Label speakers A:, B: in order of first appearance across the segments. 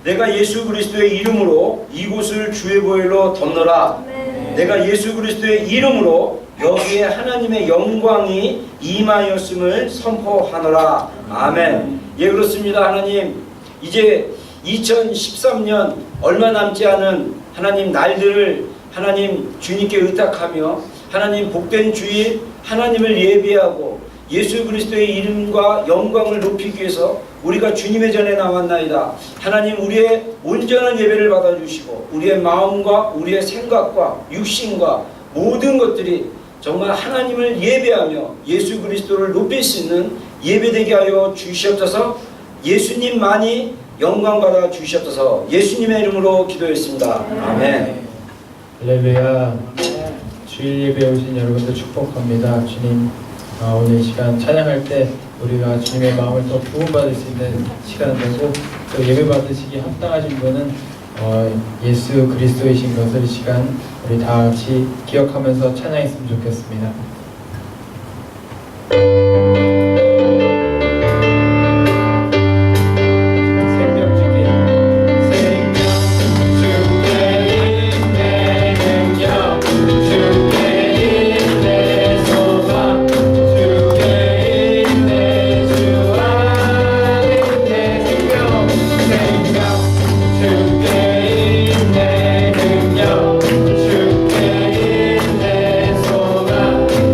A: 내가 예수 그리스도의 이름으로 이곳을 주의 보혈로 덮노라. 내가 예수 그리스도의 이름으로 여기에 하나님의 영광이 임하였음을 선포하노라. 아멘. 예, 그렇습니다. 하나님, 이제 2013년 얼마 남지 않은 하나님 날들을 하나님 주님께 의탁하며 하나님 복된 주일 하나님을 예배하고 예수 그리스도의 이름과 영광을 높이기 위해서 우리가 주님의 전에 나왔나이다. 하나님, 우리의 온전한 예배를 받아주시고 우리의 마음과 우리의 생각과 육신과 모든 것들이 정말 하나님을 예배하며 예수 그리스도를 높일 수 있는 예배되게 하여 주시옵소서. 예수님만이 영광 받아 주시옵소서. 예수님의 이름으로 기도했습니다. 아멘.
B: 할렐루야. 주일 예배에 오신 여러분들 축복합니다. 주님, 오늘 이 시간 찬양할 때 우리가 주님의 마음을 더 부음받을 수 있는 시간을 되고, 또 예배 받으시기 합당하신 분은 예수 그리스도이신 것을 이 시간 우리 다 같이 기억하면서 찬양했으면 좋겠습니다.
C: 주께 있네 능력, 주께 있네 소망.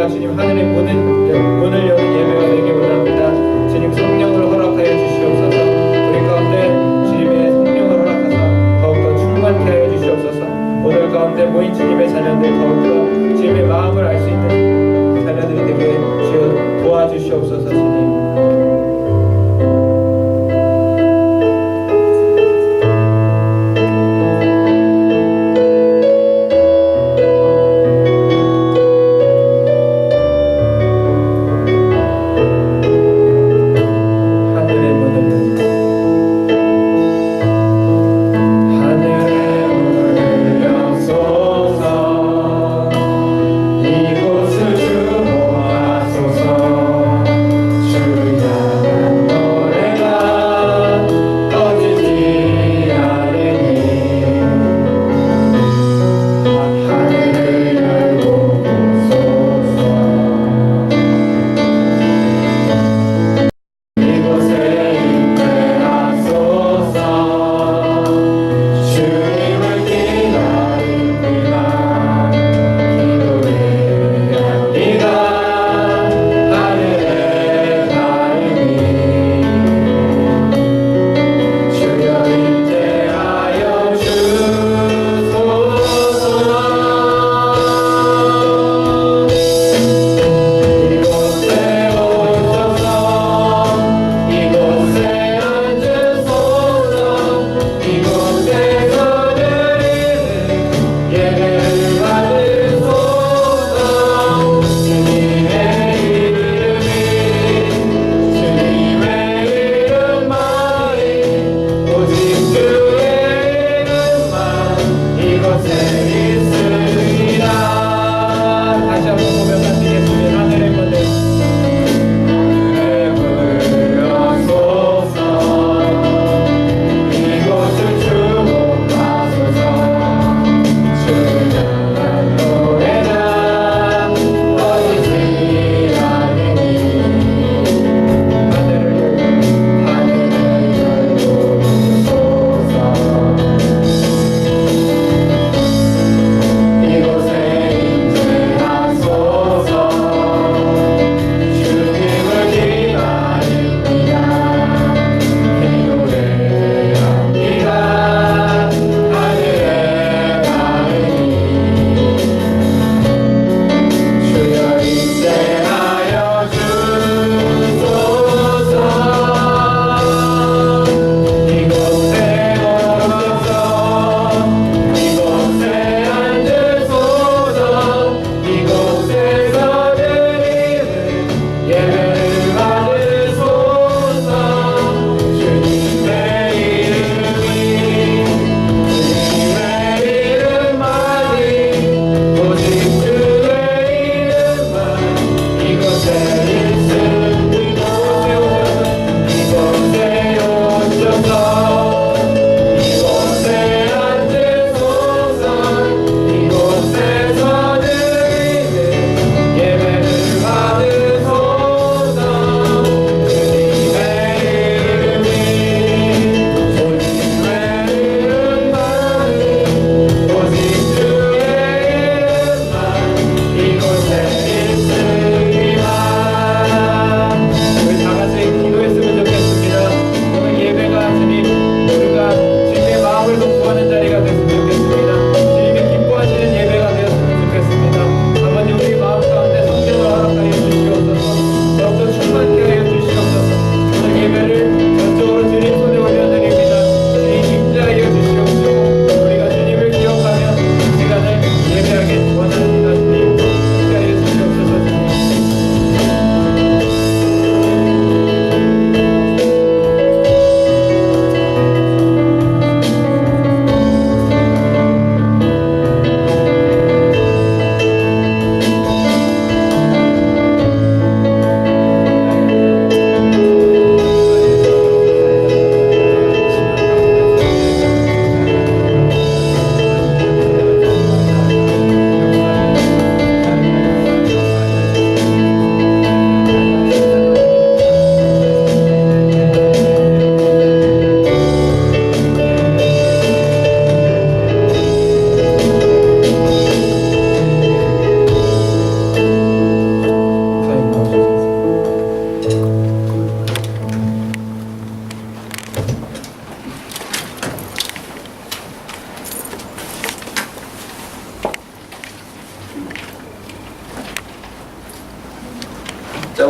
B: 주님 하늘의 문을 여는 예배가 되기 원합니다. 주님 성령을 허락하여 주시옵소서. 우리 가운데 주님의 성령을 허락하사 더욱더 충만케 하여 주시옵소서. 오늘 가운데 모인 주님의 자녀들 더욱더 주님의 마음을 알 수 있는 자녀들이 되게 주여 도와주시옵소서. 주님
C: 이곳을 주목하소서.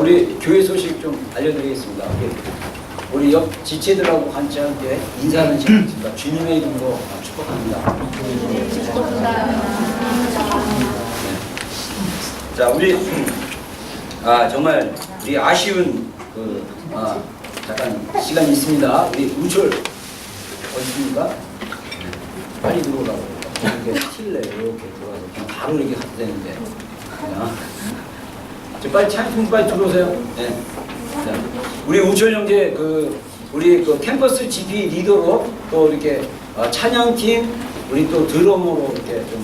C: 우리 교회 소식 좀 알려드리겠습니다. 우리 옆 지체들하고 같이 함께 인사하는 시간입니다. 주님의 이름으로 축복합니다. 자, 우리 정말 우리 아쉬운 잠깐 시간이 있습니다. 우리 우철 어디 있습니까? 빨리 들어오라고. 이렇게 실내 이렇게 들어가서 그냥 바로 이렇게 가도 되는데. 빨리 찬송 빨리 들어오세요. 네. 자, 우리 우철 형제 우리 캠퍼스 GP 리더로 또 이렇게 찬양팀 우리 또 드러머로 이렇게 좀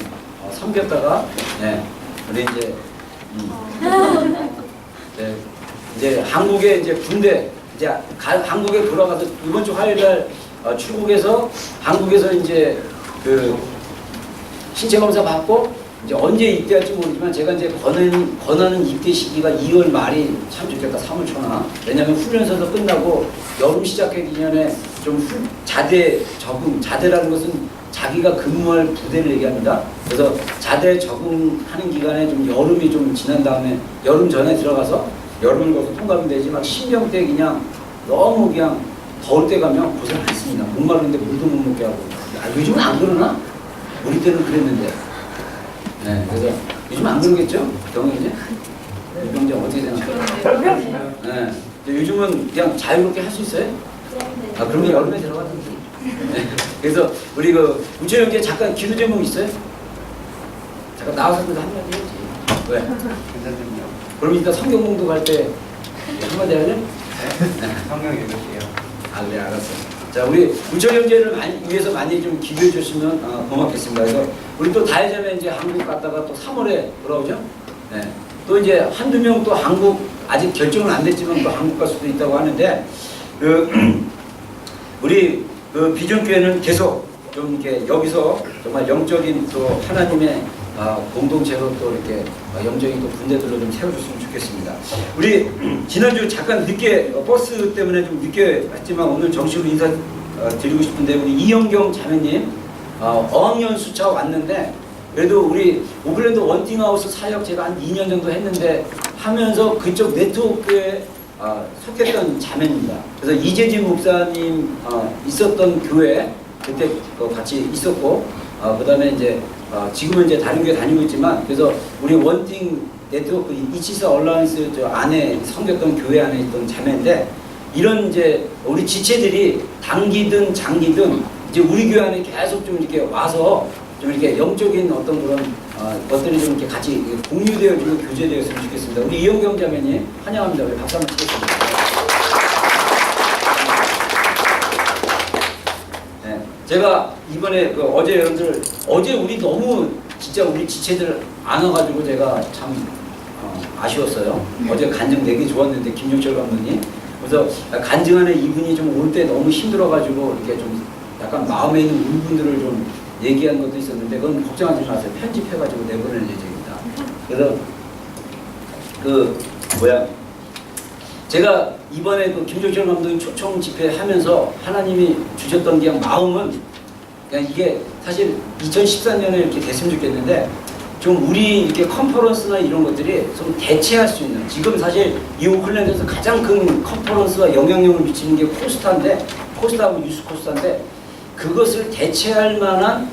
C: 섬겼다가 네. 우리 이제 네. 이제 한국에 이제 군대 이제 한국에 돌아가서 이번 주 화요일날 출국해서 한국에서 이제 신체 검사 받고 이제 언제 입대할지 모르지만 제가 이제 권하는 입대 시기가 2월 말이 참 좋겠다. 3월 초나. 왜냐하면 훈련소도 끝나고 여름 시작하기 전에 좀 자대 적응, 자대라는 것은 자기가 근무할 부대를 얘기합니다. 그래서 자대 적응하는 기간에 좀 여름이 좀 지난 다음에 여름 전에 들어가서 여름을 거서 통과하면 되지 막 신병때 그냥 너무 그냥 더울 때 가면 고생 많습니다. 목마른데 물도 못 먹게 하고. 요즘은 안 그러나? 우리 때는 그랬는데. 네, 그래서 요즘 안 그러겠죠? 경영이제? 유병재 어떻게 되나? 네, 요즘은 그냥 자유롭게 할 수 있어요? 그러면 여름에 들어가든지. 네, 그래서 우리 우철 형제 잠깐 기도 제목 있어요? 잠깐 나와서 한마디 해야지. 왜? 그럼 이따 성경 공독할 때 한마디 할래? 네.
D: 성경 읽을게요.
C: 그래, 알았어. 자, 우리 우철 형제를 위해서 많이 좀 기도해 주시면 고맙겠습니다. 그래서 우리 또 다혜자매 이제 한국 갔다가 또 3월에 돌아오죠? 네. 또 이제 한두 명 또 한국 아직 결정은 안 됐지만 또 한국 갈 수도 있다고 하는데 우리 비전교회는 계속 좀 이렇게 여기서 정말 영적인 또 하나님의 공동체로 또 이렇게 영적인 또 군대들로 좀 세워줬으면 좋겠습니다. 우리 지난주 잠깐 늦게 버스 때문에 좀 늦게 왔지만 오늘 정식으로 인사 드리고 싶은데 우리 이영경 자매님 어학연 수차 왔는데 그래도 우리 오클랜드 원팅하우스 사역 제가 한 2년 정도 했는데 하면서 그쪽 네트워크에 속했던 자매입니다. 그래서 이재진 목사님 있었던 교회 그때 같이 있었고 그 다음에 이제 지금은 이제 다른 교회 다니고 있지만 그래서 우리 원팅 네트워크 이치사 얼라이언스 저 안에 섬겼던 교회 안에 있던 자매인데 이런 이제 우리 지체들이 단기든 장기든 이제 우리 교회 안에 계속 좀 이렇게 와서 좀 이렇게 영적인 어떤 그런 것들이 좀 이렇게 같이 공유되어지고 교제되었으면 좋겠습니다. 우리 이영경 자매님 환영합니다. 우리 박수 한번 치겠습니다. 네, 제가 이번에 어제 여러분들 어제 우리 너무 진짜 우리 지체들 안 와가지고 제가 참 아쉬웠어요. 어제 간증 되게 좋았는데 김종철 감독님 그래서 간증 안에 이분이 좀 올 때 너무 힘들어가지고 이렇게 좀 약간 마음에 있는 울분들을 좀 얘기한 것도 있었는데 그건 걱정하지 마세요. 편집해가지고 내보낼 예정입니다. 그래서 제가 이번에 김종철 감독님 초청 집회 하면서 하나님이 주셨던 그냥 마음은 그냥 이게 사실 2014년에 이렇게 됐으면 좋겠는데 좀 우리 이렇게 컨퍼런스나 이런 것들이 좀 대체할 수 있는 지금 사실 이 오클랜드에서 가장 큰 컨퍼런스와 영향력을 미치는 게 코스타하고 유스코스타인데 그것을 대체할 만한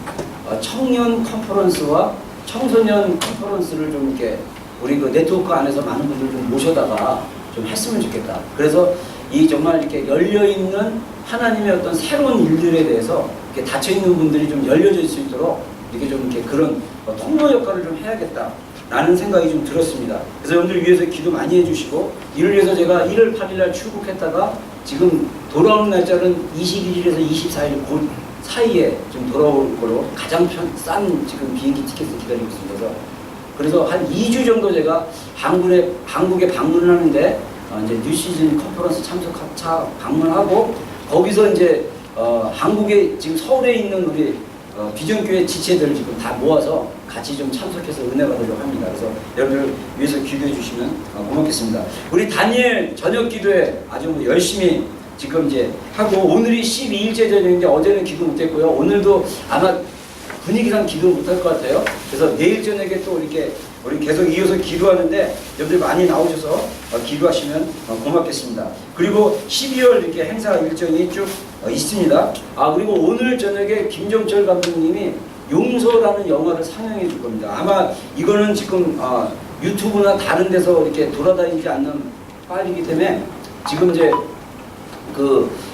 C: 청년 컨퍼런스와 청소년 컨퍼런스를 좀 이렇게 우리 네트워크 안에서 많은 분들 좀 모셔다가 좀 했으면 좋겠다. 그래서 이 정말 이렇게 열려있는 하나님의 어떤 새로운 일들에 대해서 이렇게 닫혀있는 분들이 좀 열려질 수 있도록 이렇게 좀 이렇게 그런 통로 역할을 좀 해야겠다라는 생각이 좀 들었습니다. 그래서 여러분들 위해서 기도 많이 해주시고 이를 위해서 제가 1월 8일날 출국했다가 지금 돌아오는 날짜는 21일에서 24일 곧 사이에 좀 돌아올 걸로 가장 싼 지금 비행기 티켓을 기다리고 있습니다. 그래서 한 2주 정도 제가 한국에 방문을 하는데 이제 뉴시즌 컨퍼런스 방문하고 거기서 이제 한국에 지금 서울에 있는 우리 비전교회 지체들을 지금 다 모아서 같이 좀 참석해서 은혜 받으려고 합니다. 그래서 여러분들 위해서 기도해 주시면 고맙겠습니다. 우리 다니엘 저녁 기도회 아주 열심히 지금 이제 하고 오늘이 12일째 저녁인데 어제는 기도 못했고요. 오늘도 아마 분위기상 기도 못할 것 같아요. 그래서 내일 저녁에 또 이렇게
A: 우리 계속 이어서 기도하는데 여러분들 많이 나오셔서 기도하시면 고맙겠습니다. 그리고 12월 이렇게 행사 일정이 쭉 있습니다. 그리고 오늘 저녁에 김정철 감독님이 용서라는 영화를 상영해 줄 겁니다. 아마 이거는 지금 유튜브나 다른 데서 이렇게 돌아다니지 않는 파일이기 때문에 지금 이제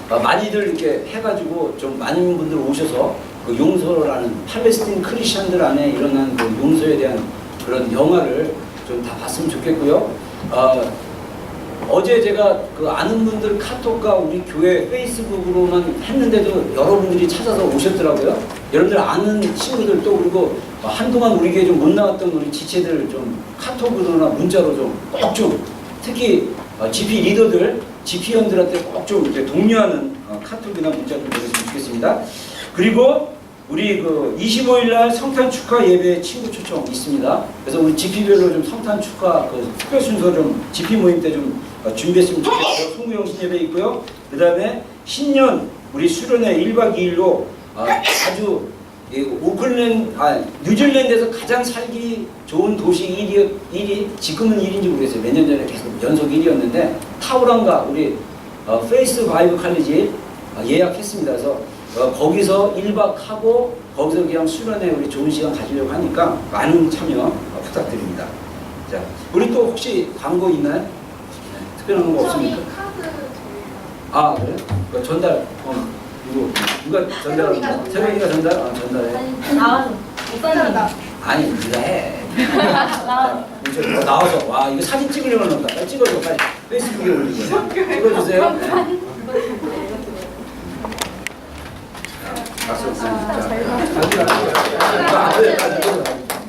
A: 많이들 이렇게 해가지고 좀 많은 분들 오셔서 그 용서라는 팔레스틴 크리스천들 안에 일어난 그 용서에 대한 그런 영화를 좀 다 봤으면 좋겠고요. 어제 제가 그 아는 분들 카톡과 우리 교회 페이스북으로만 했는데도 여러분들이 찾아서 오셨더라고요. 여러분들 아는 친구들 또 그리고 한동안 우리 교회 좀 못 나왔던 우리 지체들 좀 카톡으로나 문자로 좀 꼭 좀 특히 GP 리더들, GP원들한테 꼭 좀 이렇게 독려하는 카톡이나 문자 좀 보냈으면 좋겠습니다. 그리고 우리 25일 날 성탄 축하 예배 친구 초청 있습니다. 그래서 우리 GP별로 좀 성탄 축하 특별 순서 좀 GP 모임 때 좀 준비했으면 좋겠어요. 송구영신 예배 있고요. 그 다음에 신년 우리 수련회 1박 2일로 아주 뉴질랜드에서 가장 살기 좋은 도시 1위, 지금은 1위인지 모르겠어요. 몇 년 전에 계속 연속 1위였는데 타우랑가 우리 페이스 바이브 칼리지 예약했습니다. 그래서 거기서 1박 하고 거기서 그냥 수련회 우리 좋은 시간 가지려고 하니까 많은 참여 부탁드립니다. 자, 우리 또 혹시 광고 있나요? 네, 특별한 거 없습니까?
E: 카드
A: 그래요? 전달 누가 전달합니까? 태명이가 전달해.
E: 나와서 오빠님
A: 아니 네가 해.
E: 나와서
A: 나와서 와 이거 사진 찍으려면 온다. 빨리 찍어줘 빨리 페이스북에 올리고 찍어주세요. 네. 박수.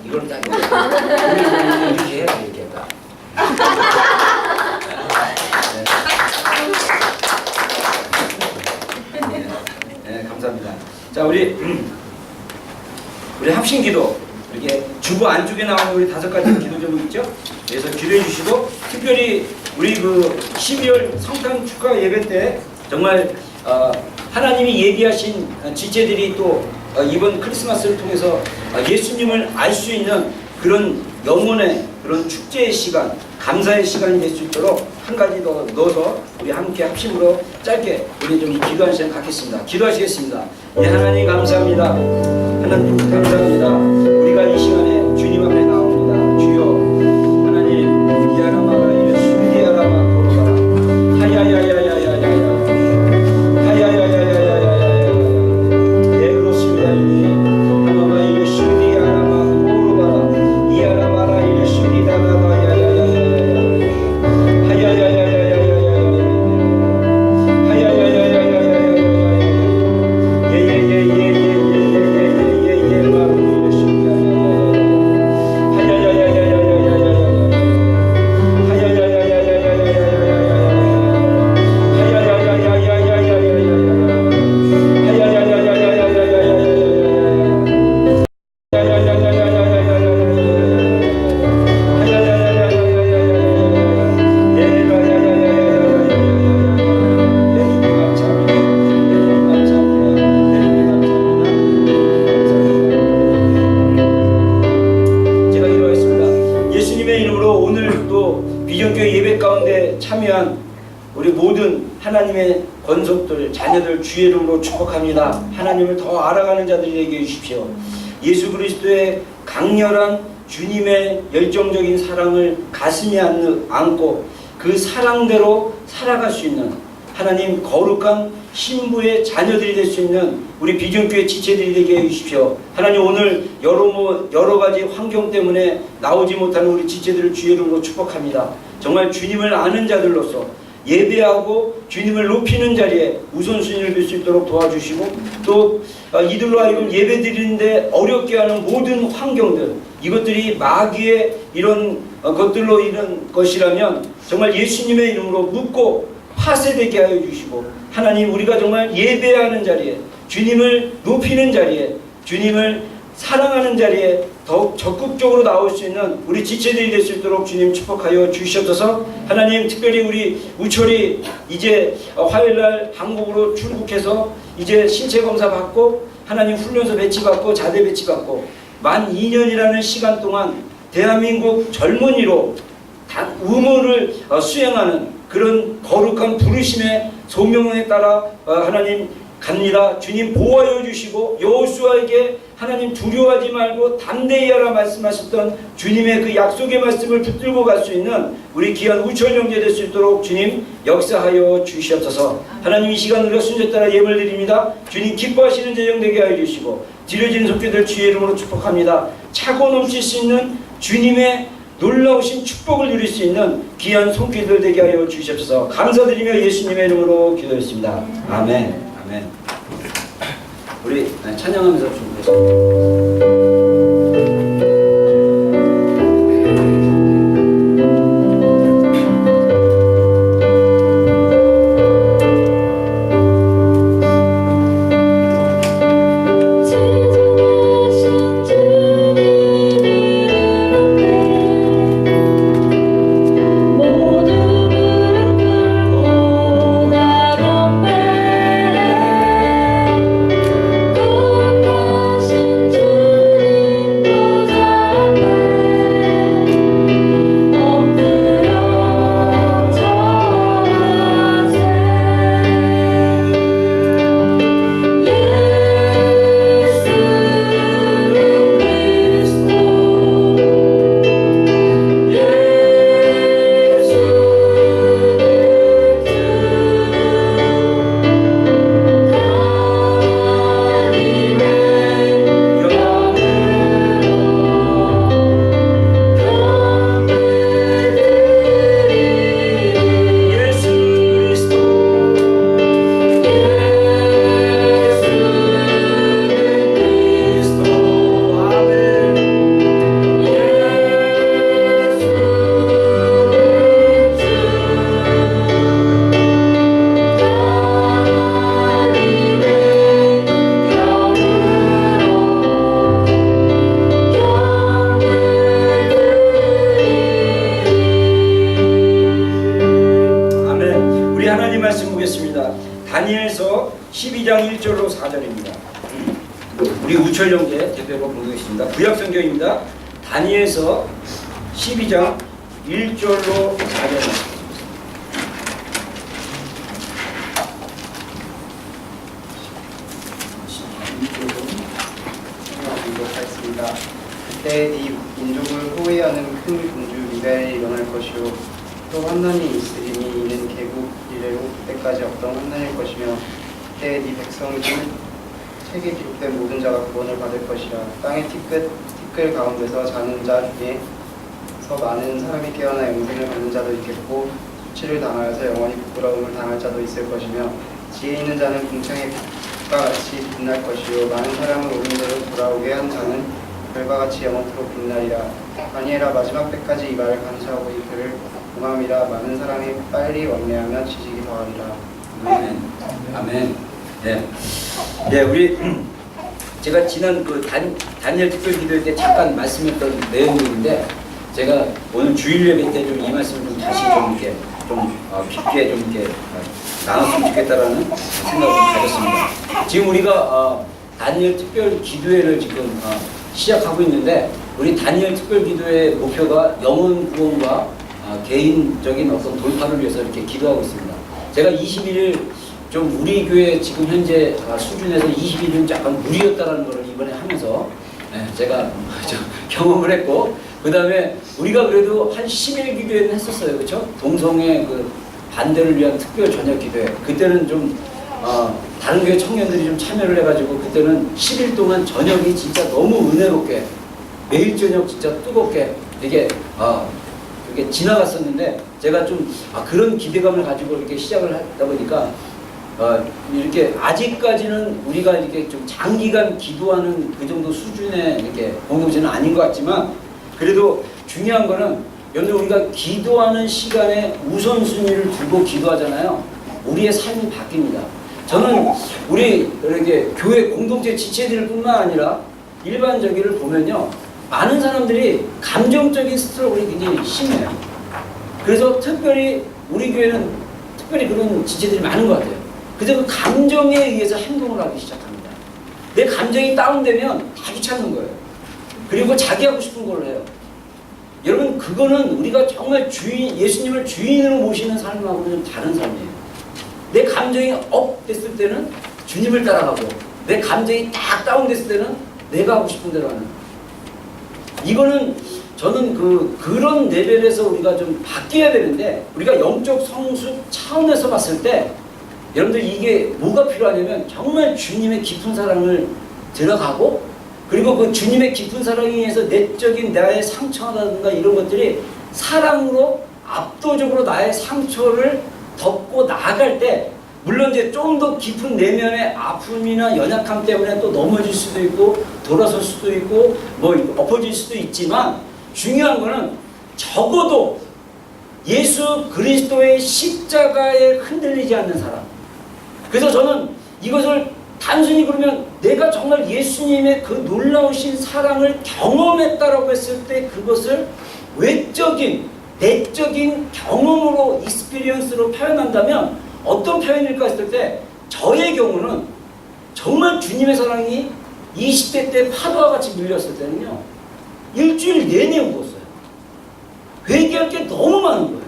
A: 이걸 딱 이렇게 해야 되겠다. 네, 감사합니다. 자, 우리 합심기도 이렇게 주보 안쪽에 나오는 우리 5가지 기도 제목 있죠? 그래서 기도해 주시고 특별히 우리 12월 성탄 축하 예배 때 정말 하나님이 예비하신 지체들이 또 이번 크리스마스를 통해서 예수님을 알 수 있는 그런 영혼의 그런 축제의 시간, 감사의 시간이 될 수 있도록 한 가지 더 넣어서 우리 함께 합심으로 짧게 우리 좀 기도하는 시간 갖겠습니다. 기도하시겠습니다. 네, 하나님 감사합니다. 하나님 감사합니다. 우리가 이 시간에 주님 앞에 나옵니다. 주여 하나님 이아라마가 예수 이아라마 고로바라 하야야야야야야야 우리 모든 하나님의 권속들, 자녀들 주의 이름으로 축복합니다. 하나님을 더 알아가는 자들이 되게 해주십시오. 예수 그리스도의 강렬한 주님의 열정적인 사랑을 가슴에 안고 그 사랑대로 살아갈 수 있는 하나님 거룩한 신부의 자녀들이 될 수 있는 우리 비전교회 지체들이 되게 해주십시오. 하나님 오늘 여러 가지 환경 때문에 나오지 못하는 우리 지체들을 주의 이름으로 축복합니다. 정말 주님을 아는 자들로서 예배하고 주님을 높이는 자리에 우선순위를 둘 수 있도록 도와주시고 또 이들로 하여금 예배드리는데 어렵게 하는 모든 환경들 이것들이 마귀의 이런 것들로 이런 것이라면 정말 예수님의 이름으로 묻고 파쇄되게 하여 주시고 하나님 우리가 정말 예배하는 자리에 주님을 높이는 자리에 주님을 사랑하는 자리에 더욱 적극적으로 나올 수 있는 우리 지체들이 될 수 있도록 주님 축복하여 주시옵소서. 하나님 특별히 우리 우철이 이제 화요일날 한국으로 출국해서 이제 신체 검사 받고 하나님 훈련소 배치 받고 자대 배치 받고 만 2년이라는 시간 동안 대한민국 젊은이로 의무를 수행하는 그런 거룩한 부르심의 소명에 따라 하나님 갑니다. 주님 보호하여 주시고 여호수아에게 하나님 두려워하지 말고 담대히 하라 말씀하셨던 주님의 그 약속의 말씀을 붙들고 갈 수 있는 우리 귀한 우철 형제 될 수 있도록 주님 역사하여 주시옵소서. 하나님 이 시간 우리가 순서 따라 예물 드립니다. 주님 기뻐하시는 재정 되게 하여 주시고 드려지는 속죄들 주의 이름으로 축복합니다. 차고 넘칠 수 있는 주님의 놀라우신 축복을 누릴 수 있는 귀한 손길들 되게 하여 주시옵소서. 감사드리며 예수님의 이름으로 기도했습니다. 아멘. 아멘. 우리 찬양하면서 준비했습니다. 다니엘서 12장 1절로 4절입니다. 우리 우철 형제 대표로 공부하겠습니다. 구약성경입니다. 다니엘서 12장 1절로 4절.
D: 그때 네 민족을 호위하는 큰 군주 미가엘이 일어날 것이요 또 환난이 있으리니 이는 개국 이래로 그때까지 없던 환난일 것이며 그때 네 백성 중 책에 기록된 모든 자가 구원을 받을 것이라. 땅의 티끌 가운데서 자는 자 중에서 많은 사람이 깨어나 영생을 받는 자도 있겠고 수치를 당하여서 영원히 부끄러움을 당할 자도 있을 것이며 지혜 있는 자는 궁창의 빛과 같이 빛날 것이요 많은 사람을 옳은 대로 돌아오게 한 자는 별과 같이 영원토록 빛나리라. 다니엘아 마지막 때까지 이 말을 감사하고 이 글을 공함이라. 많은 사람이 빨리 왕래하면 지식이 더하리라.
C: 아멘. 아멘. 네. 네, 우리 제가 지난 그 다니엘 특별 기도회 때 잠깐 말씀했던 내용인데 제가 오늘 주일 예배 때 좀 이 말씀을 좀 다시 좀 이렇게 좀 깊게 좀 이렇게 나눴으면 좋겠다라는 생각을 가졌습니다. 지금 우리가 다니엘 특별 기도회를 지금 시작하고 있는데 우리 다니엘 특별 기도회 목표가 영혼 구원과 개인적인 어떤 돌파를 위해서 이렇게 기도하고 있습니다. 제가 21일 좀 우리 교회 지금 현재 수준에서 21일은 약간 무리였다라는 것을 이번에 하면서 제가 경험을 했고, 그 다음에 우리가 그래도 한 10일 기도회는 했었어요. 그렇죠? 동성애 그 반대를 위한 특별 저녁 기도회. 그때는 좀 다른 교회 청년들이 좀 참여를 해가지고 그때는 10일 동안 저녁이 진짜 너무 은혜롭게 매일 저녁 진짜 뜨겁게 이게 이렇게 지나갔었는데 제가 좀 그런 기대감을 가지고 이렇게 시작을 하다 보니까 이렇게 아직까지는 우리가 이렇게 좀 장기간 기도하는 그 정도 수준의 이렇게 공동체는 아닌 것 같지만 그래도 중요한 거는 여러분 우리가 기도하는 시간에 우선순위를 두고 기도하잖아요. 우리의 삶이 바뀝니다. 저는 우리 이렇게 교회 공동체 지체들뿐만 아니라 일반적인을 보면요, 많은 사람들이 감정적인 스트러글이 굉장히 심해요. 그래서 특별히 우리 교회는 특별히 그런 지체들이 많은 것 같아요. 그래서 그 감정에 의해서 행동을 하기 시작합니다. 내 감정이 다운되면 다 귀찮는 거예요. 그리고 자기 하고 싶은 걸 해요. 여러분 그거는 우리가 정말 예수님을 주인으로 모시는 삶하고는 좀 다른 삶이에요. 내 감정이 업 됐을 때는 주님을 따라가고 내 감정이 딱 다운됐을 때는 내가 하고 싶은 대로 하는. 이거는 저는 그런 레벨에서 우리가 좀 바뀌어야 되는데 우리가 영적 성숙 차원에서 봤을 때 여러분들 이게 뭐가 필요하냐면 정말 주님의 깊은 사랑을 들어가고 그리고 그 주님의 깊은 사랑에 의해서 내적인 나의 상처라든가 이런 것들이 사랑으로 압도적으로 나의 상처를 덮고 나아갈 때 물론 이제 좀 더 깊은 내면의 아픔이나 연약함 때문에 또 넘어질 수도 있고 돌아설 수도 있고 뭐 엎어질 수도 있지만 중요한 거는 적어도 예수 그리스도의 십자가에 흔들리지 않는 사람. 그래서 저는 이것을 단순히 그러면 내가 정말 예수님의 그 놀라우신 사랑을 경험했다라고 했을 때 그것을 외적인 내적인 경험으로 익스피리언스로 표현한다면 어떤 표현일까 했을 때 저의 경우는 정말 주님의 사랑이 20대 때 파도와 같이 밀렸을 때는요 일주일 내내 울었어요. 회개할 게 너무 많은 거예요.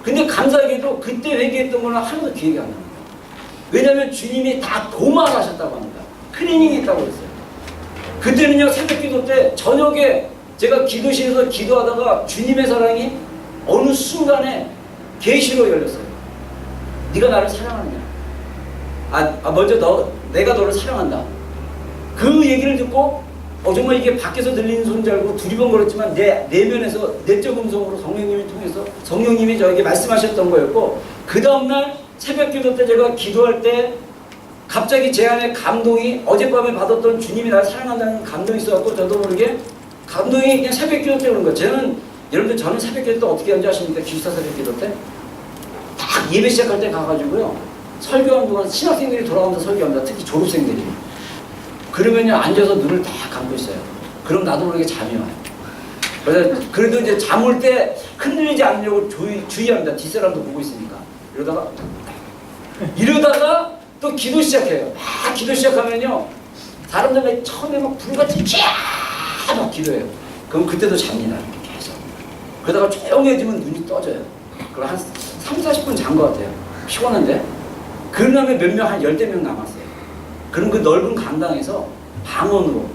C: 근데 감사하게도 그때 회개했던 거는 하나도 기억이 안 납니다. 왜냐하면 주님이 다 도말하셨다고 합니다. 클리닝 했다고 했어요. 그때는요 새벽기도 때 저녁에 제가 기도실에서 기도하다가 주님의 사랑이 어느 순간에 계시로 열렸어요. 네가 나를 사랑하느냐? 먼저 내가 너를 사랑한다. 그 얘기를 듣고 정말 이게 밖에서 들리는 소리인 줄 알고 두리번거렸지만 내 내면에서 내적 음성으로 성령님을 통해서 성령님이 저에게 말씀하셨던 거였고 그 다음날 새벽기도 때 제가 기도할 때 갑자기 제 안에 감동이 어젯밤에 받았던 주님이 나를 사랑한다는 감동이 있어갖고 저도 모르게 감동이 그냥 새벽기도 때 오는 거예요. 여러분들 새벽기도 때 어떻게 하는지 아십니까? 기숙사 새벽기도 때 딱 예배 시작할 때 가가지고요 설교하는 동안 신학생들이 돌아오면서 설교합니다. 특히 졸업생들이. 그러면요 앉아서 눈을 다 감고 있어요. 그럼 나도 모르게 잠이 와요. 그래서 그래도 이제 잠 올 때 흔들리지 않으려고 주의합니다. 뒷사람도 보고 있으니까. 이러다가 또 기도 시작해요. 막 기도 시작하면요 사람들 처음에 막 불같이 쫙 막 기도해요. 그럼 그때도 잠이 나요. 계속. 그러다가 조용해지면 눈이 떠져요. 그럼 한 30-40분 잔 것 같아요. 피곤한데. 그 다음에 몇 명, 한 10명 남았어요. 그럼 그 넓은 강당에서 방언으로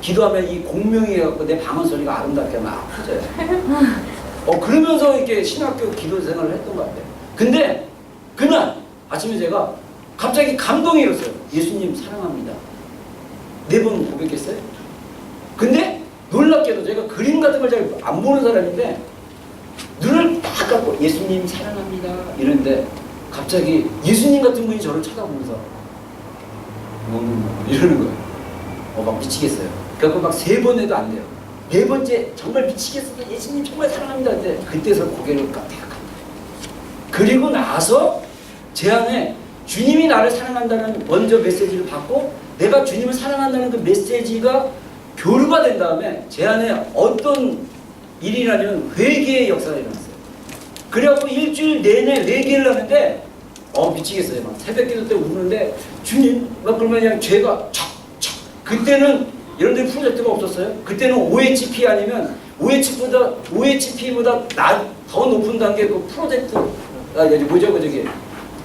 C: 기도하면 이 공명이 해갖고 내 방언 소리가 아름답게 막 퍼져요. 그러면서 이렇게 신학교 기도 생활을 했던 것 같아요. 근데 그날 아침에 제가 갑자기 감동이 일었어요. 예수님 사랑합니다. 4번 고백했어요. 근데 놀랍게도 제가 그림 같은 걸 잘 안 보는 사람인데 눈을 딱 감고 예수님 사랑합니다 이러는데 갑자기 예수님 같은 분이 저를 쳐다보면서 이러는 거예요. 막 미치겠어요. 그래서 막 3번 해도 안 돼요. 4번째 정말 미치겠어요. 예수님 정말 사랑합니다. 근데 그때서 고개를 깜빡합니다. 그리고 나서 제 안에 주님이 나를 사랑한다는 먼저 메시지를 받고 내가 주님을 사랑한다는 그 메시지가 교류가 된 다음에 제 안에 어떤 일이라면 회개의 역사가 일어났어요. 그래갖고 일주일 내내 회개를 하는데 미치겠어요. 막 새벽기도 때 우는데 주님 막 그러면 그냥 죄가 척척 그때는 여러분들 프로젝트가 없었어요. 그때는 OHP 아니면 OHP보다 더 높은 단계 그 프로젝트 저기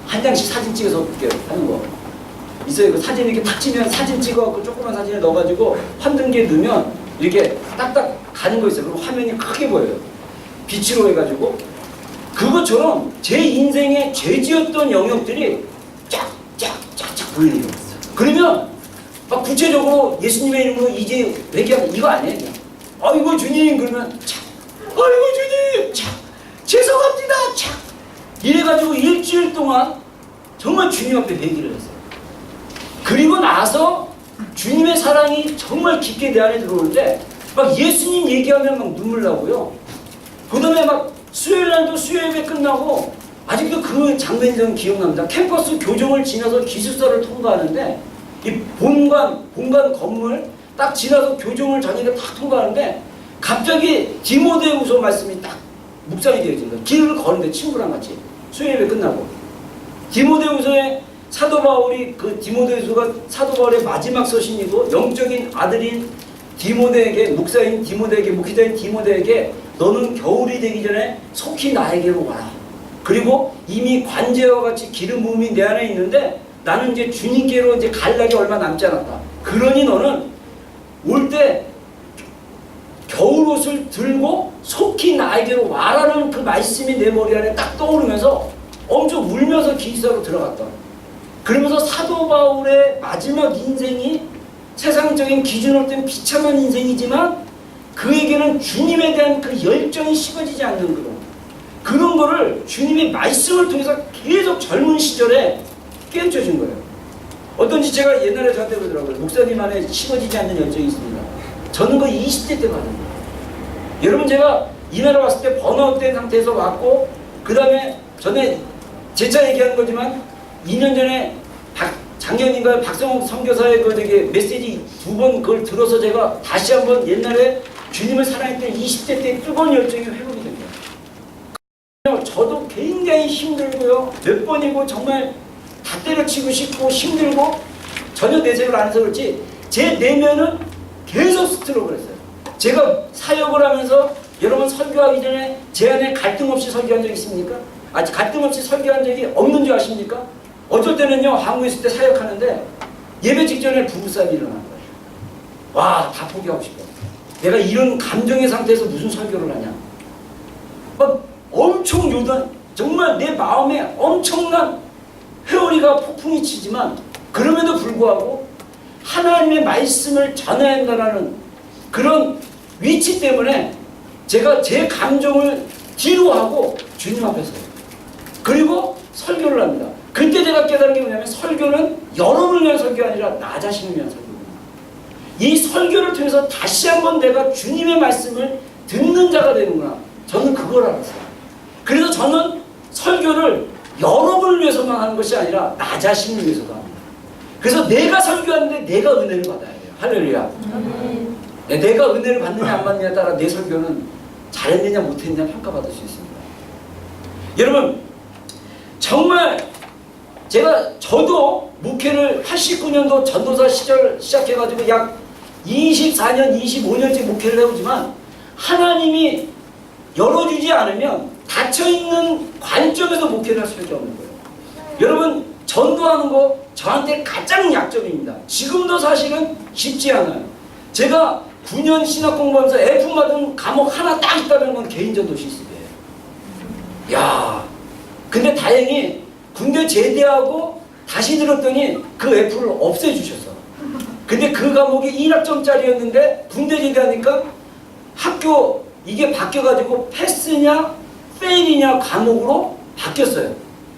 C: 한 장씩 사진 찍어서 이렇게 하는 거 있어요. 그 사진 이렇게 탁 치면 사진 찍어갖고 조그만 사진에 넣어가지고 환등기에 넣으면 이렇게 딱딱 가는 거 있어요. 그리고 화면이 크게 보여요. 빛으로 해가지고 그것처럼 제 인생에 죄지었던 영역들이 쫙쫙쫙쫙 보이는 거예요. 그러면 막 구체적으로 예수님의 이름으로 이제 회개하면 이거 아니에요. 그냥. 아이고 주님 그러면 착 아이고 주님 착 죄송합니다 착 이래가지고 일주일 동안 정말 주님 앞에 회개를 했어요. 그리고 나서 주님의 사랑이 정말 깊게 내 안에 들어오는데 막 예수님 얘기하면 막 눈물 나고요. 그 다음에 막 수요일날도 수요예배 끝나고 아직도 그 장면이 저는 기억납니다. 캠퍼스 교정을 지나서 기숙사를 통과하는데 이 본관 건물 딱 지나서 교정을 저녁에 딱 통과하는데 갑자기 디모데후서 말씀이 딱 묵상이 되어진 거예요. 길을 걸는데 친구랑 같이 수요예배 끝나고 디모데후서에 사도 바울이 그 디모데후서가 사도 바울의 마지막 서신이고 영적인 아들인 디모데에게, 목사인 디모데에게, 목회자인 디모데에게 너는 겨울이 되기 전에 속히 나에게로 와라. 그리고 이미 관제와 같이 기름 부음이 내 안에 있는데 나는 이제 주님께로 이제 갈 날이 얼마 남지 않았다. 그러니 너는 올 때 겨울옷을 들고 속히 나에게로 와라는 그 말씀이 내 머리 안에 딱 떠오르면서 엄청 울면서 기숙사로 들어갔다. 그러면서 사도 바울의 마지막 인생이 세상적인 기준으로 땐 비참한 인생이지만 그에게는 주님에 대한 그 열정이 식어지지 않는 그런 거를 주님의 말씀을 통해서 계속 젊은 시절에 깨우쳐 준 거예요. 어떤지 제가 옛날에 저한테 그러더라고요. 목사님 안에 식어지지 않는 열정이 있습니다. 저는 그 20대 때 받은 거예요. 여러분, 제가 이 나라 왔을 때 번아웃된 상태에서 왔고, 그 다음에 전에 재차 얘기하는 거지만 2년 전에 작년인가 박성욱 선교사의 그 되게 메시지 2번 그걸 들어서 제가 다시 한번 옛날에 주님을 사랑했던 20대 때 뜨거운 열정이 회복이 된 거예요. 저도 굉장히 힘들고요. 몇 번이고 정말 다 때려치고 싶고 힘들고 전혀 내색을 안 해서 그렇지 제 내면은 계속 스트로크를 했어요. 제가 사역을 하면서 여러분 설교하기 전에 제 안에 갈등 없이 설교한 적 있습니까? 아직 갈등 없이 설교한 적이 없는 줄 아십니까? 어쩔 때는요, 한국에 있을 때 사역하는데 예배 직전에 부부싸움이 일어나는 거예요. 와, 다 포기하고 싶어. 내가 이런 감정의 상태에서 무슨 설교를 하냐. 막 엄청 요단, 정말 내 마음에 엄청난 회오리가 폭풍이 치지만 그럼에도 불구하고 하나님의 말씀을 전해야 한다는 그런 위치 때문에 제가 제 감정을 뒤로 하고 주님 앞에 서요. 그리고 설교를 합니다. 그때 제가 깨달은 게 뭐냐면 설교는 여러분을 위한 설교가 아니라 나 자신을 위한 설교입니다. 이 설교를 통해서 다시 한번 내가 주님의 말씀을 듣는 자가 되는구나. 저는 그걸 알았어요. 그래서 저는 설교를 여러분을 위해서만 하는 것이 아니라 나 자신을 위해서도 합니다. 그래서 내가 설교하는데 내가 은혜를 받아야 돼요. 할렐루야. 내가 은혜를 받느냐 안 받느냐에 따라 내 설교는 잘했느냐 못했느냐 평가받을 수 있습니다. 여러분, 정말 저도 목회를 89년도 전도사 시절 시작해가지고 약 24년, 25년째 목회를 해오지만 하나님이 열어주지 않으면 닫혀있는 관점에서 목회를 할 수밖에 없는 거예요. 여러분, 전도하는 거 저한테 가장 약점입니다. 지금도 사실은 쉽지 않아요. 제가 9년 신학 공부하면서 F 받은 과목 하나 딱 있다는 건 개인전도 실습이에요. 야, 근데 다행히 군대 제대하고 다시 들었더니 그 F를 없애주셨어. 근데 그 과목이 1학점짜리였는데 군대 제대하니까 학교 이게 바뀌어가지고 패스냐 페일이냐 과목으로 바뀌었어요.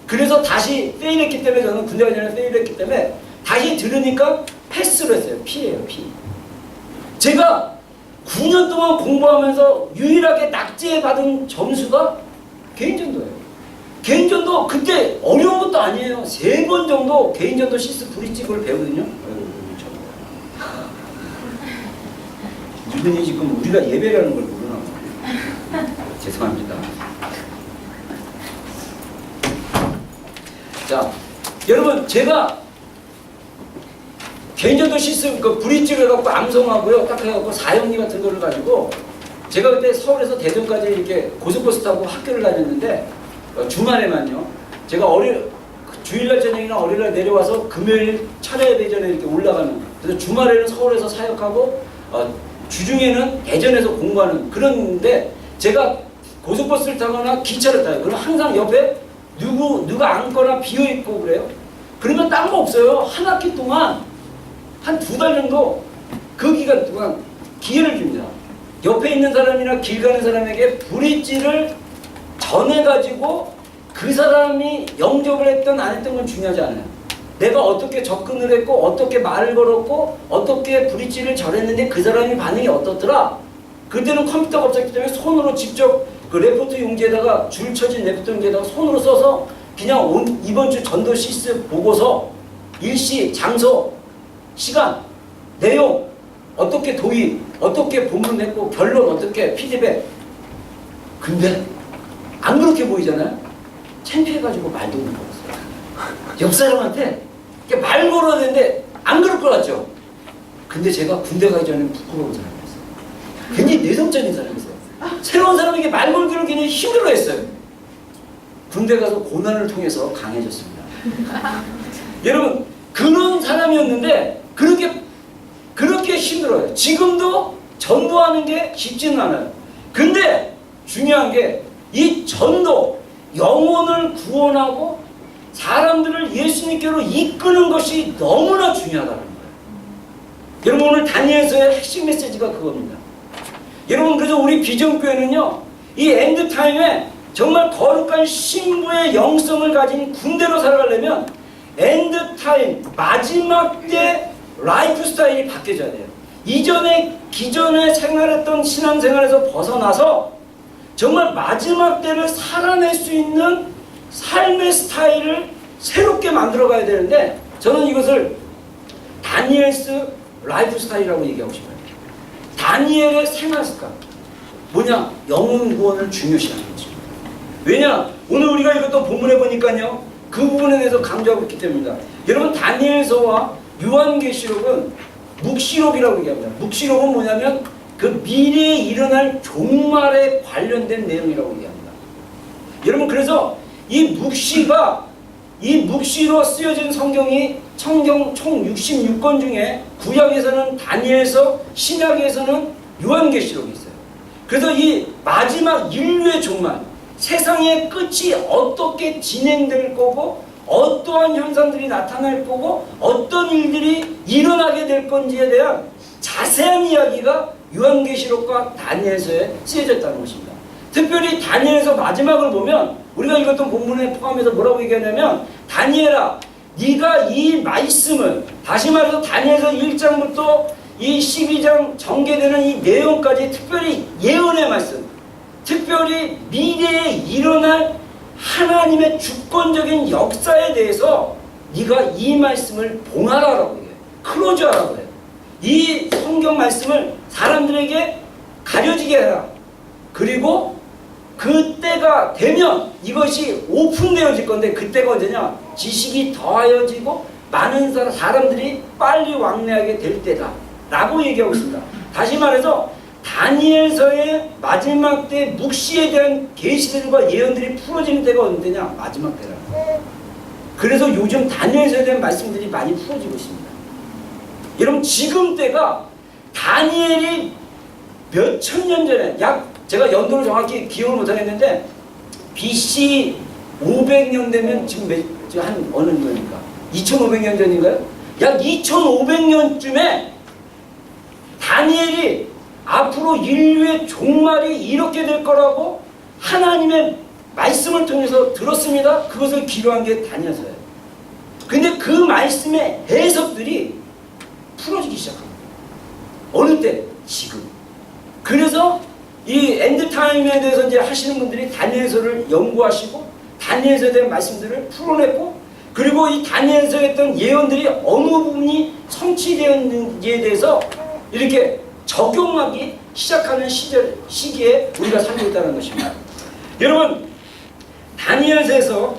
C: 그래서 다시 페일했기 때문에 저는 군대 가기 전에 페일했기 때문에 다시 들으니까 패스로 했어요. P예요, P. 제가 9년 동안 공부하면서 유일하게 낙제받은 점수가 개인전도예요. 개인전도 그때 어려운 것도 아니에요. 3번 정도 개인전도 실습 브릿지를 배우거든요. 이분이 지금 우리가 예배라는 걸 모르나 봐요. 죄송합니다. 자, 여러분, 제가 개인전도 실습 그 브릿지를 해갖고 암송하고요, 딱 해갖고 사형리 같은 거를 가지고 제가 그때 서울에서 대전까지 이렇게 고속버스 타고 학교를 다녔는데 주말에만요. 제가 주일날 저녁이나 어린날 내려와서 금요일 차례예배 전에 이렇게 올라가는. 그래서 주말에는 서울에서 사역하고 주중에는 대전에서 공부하는 그런데 제가 고속버스를 타거나 기차를 타요. 그럼 항상 옆에 누가 앉거나 비어 있고 그래요. 그러면 딴 거 없어요. 한 학기 동안 한 2달 정도 그 기간 동안 기회를 줍니다. 옆에 있는 사람이나 길 가는 사람에게 브릿지를 전해가지고 그 사람이 영접을 했던 안 했던 건 중요하지 않아요. 내가 어떻게 접근을 했고 어떻게 말을 걸었고 어떻게 브릿지를 전했는데 그 사람이 반응이 어떻더라. 그때는 컴퓨터가 없었기 때문에 손으로 직접 그 레포트 용지에다가 줄 쳐진 레포트 용지에다가 손으로 써서 그냥 이번 주 전도 실습 보고서 일시, 장소, 시간, 내용 어떻게 도입, 어떻게 본문했고 결론 어떻게 피드백. 근데 안 그렇게 보이잖아요. 창피해가지고 말도 못 걸었어요. 옆 사람한테 말 걸어야 되는데 안 그럴 것 같죠. 근데 제가 군대 가기 전에는 부끄러운 사람이었어요. 굉장히 내성적인 사람이었어요. 새로운 사람에게 말 걸기를 굉장히 힘들어했어요. 군대 가서 고난을 통해서 강해졌습니다. 여러분, 그런 사람이었는데 그렇게 힘들어요. 지금도 전도하는 게 쉽지는 않아요. 근데 중요한 게 이 전도, 영혼을 구원하고 사람들을 예수님께로 이끄는 것이 너무나 중요하다는 거예요. 여러분, 오늘 다니엘서의 핵심 메시지가 그겁니다. 여러분, 그래서 우리 비전교회는요, 이 엔드타임에 정말 거룩한 신부의 영성을 가진 군대로 살아가려면 엔드타임, 마지막 때 라이프 스타일이 바뀌어져야 돼요. 기존에 생활했던 신앙생활에서 벗어나서 정말 마지막 때를 살아낼 수 있는 삶의 스타일을 새롭게 만들어 가야 되는데, 저는 이것을 다니엘스 라이프 스타일이라고 얘기하고 싶어요. 다니엘의 생활 습관. 뭐냐? 영혼 구원을 중요시하는 거죠. 왜냐? 오늘 우리가 읽었던 본문에 보니까요, 그 부분에 대해서 강조하고 있기 때문입니다. 여러분, 다니엘서와 요한계시록은 묵시록이라고 얘기합니다. 묵시록은 뭐냐면 그 미래에 일어날 종말에 관련된 내용이라고 얘기합니다. 여러분, 그래서 이 묵시로 쓰여진 성경이 총 66권 중에 구약에서는 다니엘서, 신약에서는 요한계시록이 있어요. 그래서 이 마지막 인류의 종말, 세상의 끝이 어떻게 진행될 거고 어떠한 현상들이 나타날 거고 어떤 일들이 일어나게 될 건지에 대한 자세한 이야기가 요한계시록과 다니엘서에 쓰여졌다는 것입니다. 특별히 다니엘서 마지막을 보면 우리가 읽었던 본문에 포함해서 뭐라고 얘기하냐면, 다니엘아, 네가 이 말씀을, 다시 말해서 다니엘서 1장부터 이 12장 전개되는 이 내용까지, 특별히 예언의 말씀, 특별히 미래에 일어날 하나님의 주권적인 역사에 대해서 네가 이 말씀을 봉하라라고 해요. 클로즈하라고 해요. 이 성경 말씀을 사람들에게 가려지게 해라. 그리고 그때가 되면 이것이 오픈되어질 건데, 그때가 언제냐? 지식이 더하여지고 많은 사람들이 빨리 왕래하게 될 때다 라고 얘기하고 있습니다. 다시 말해서 다니엘서의 마지막 때 묵시에 대한 계시들과 예언들이 풀어지는 때가 어느 때냐? 마지막 때라는 거예요. 그래서 요즘 다니엘서에 대한 말씀들이 많이 풀어지고 있습니다. 여러분, 지금 때가 다니엘이 몇천 년 전에, 제가 연도를 정확히 기억을 못하겠는데 BC 500년 되면 지금 한 어느 년입니까? 2500년 전인가요? 약 2500년쯤에 다니엘이 앞으로 인류의 종말이 이렇게 될 거라고 하나님의 말씀을 통해서 들었습니다. 그것을 기록한 게 다니엘서예요. 근데 그 말씀의 해석들이 풀어지기 시작합니다. 어느 때? 지금. 그래서 이 엔드타임에 대해서 이제 하시는 분들이 다니엘서를 연구하시고 다니엘서에 대한 말씀들을 풀어냈고, 그리고 이 다니엘서에 했던 예언들이 어느 부분이 성취되었는지에 대해서 이렇게 적용하기 시작하는 시기에 우리가 살고 있다는 것입니다. 여러분, 다니엘서에서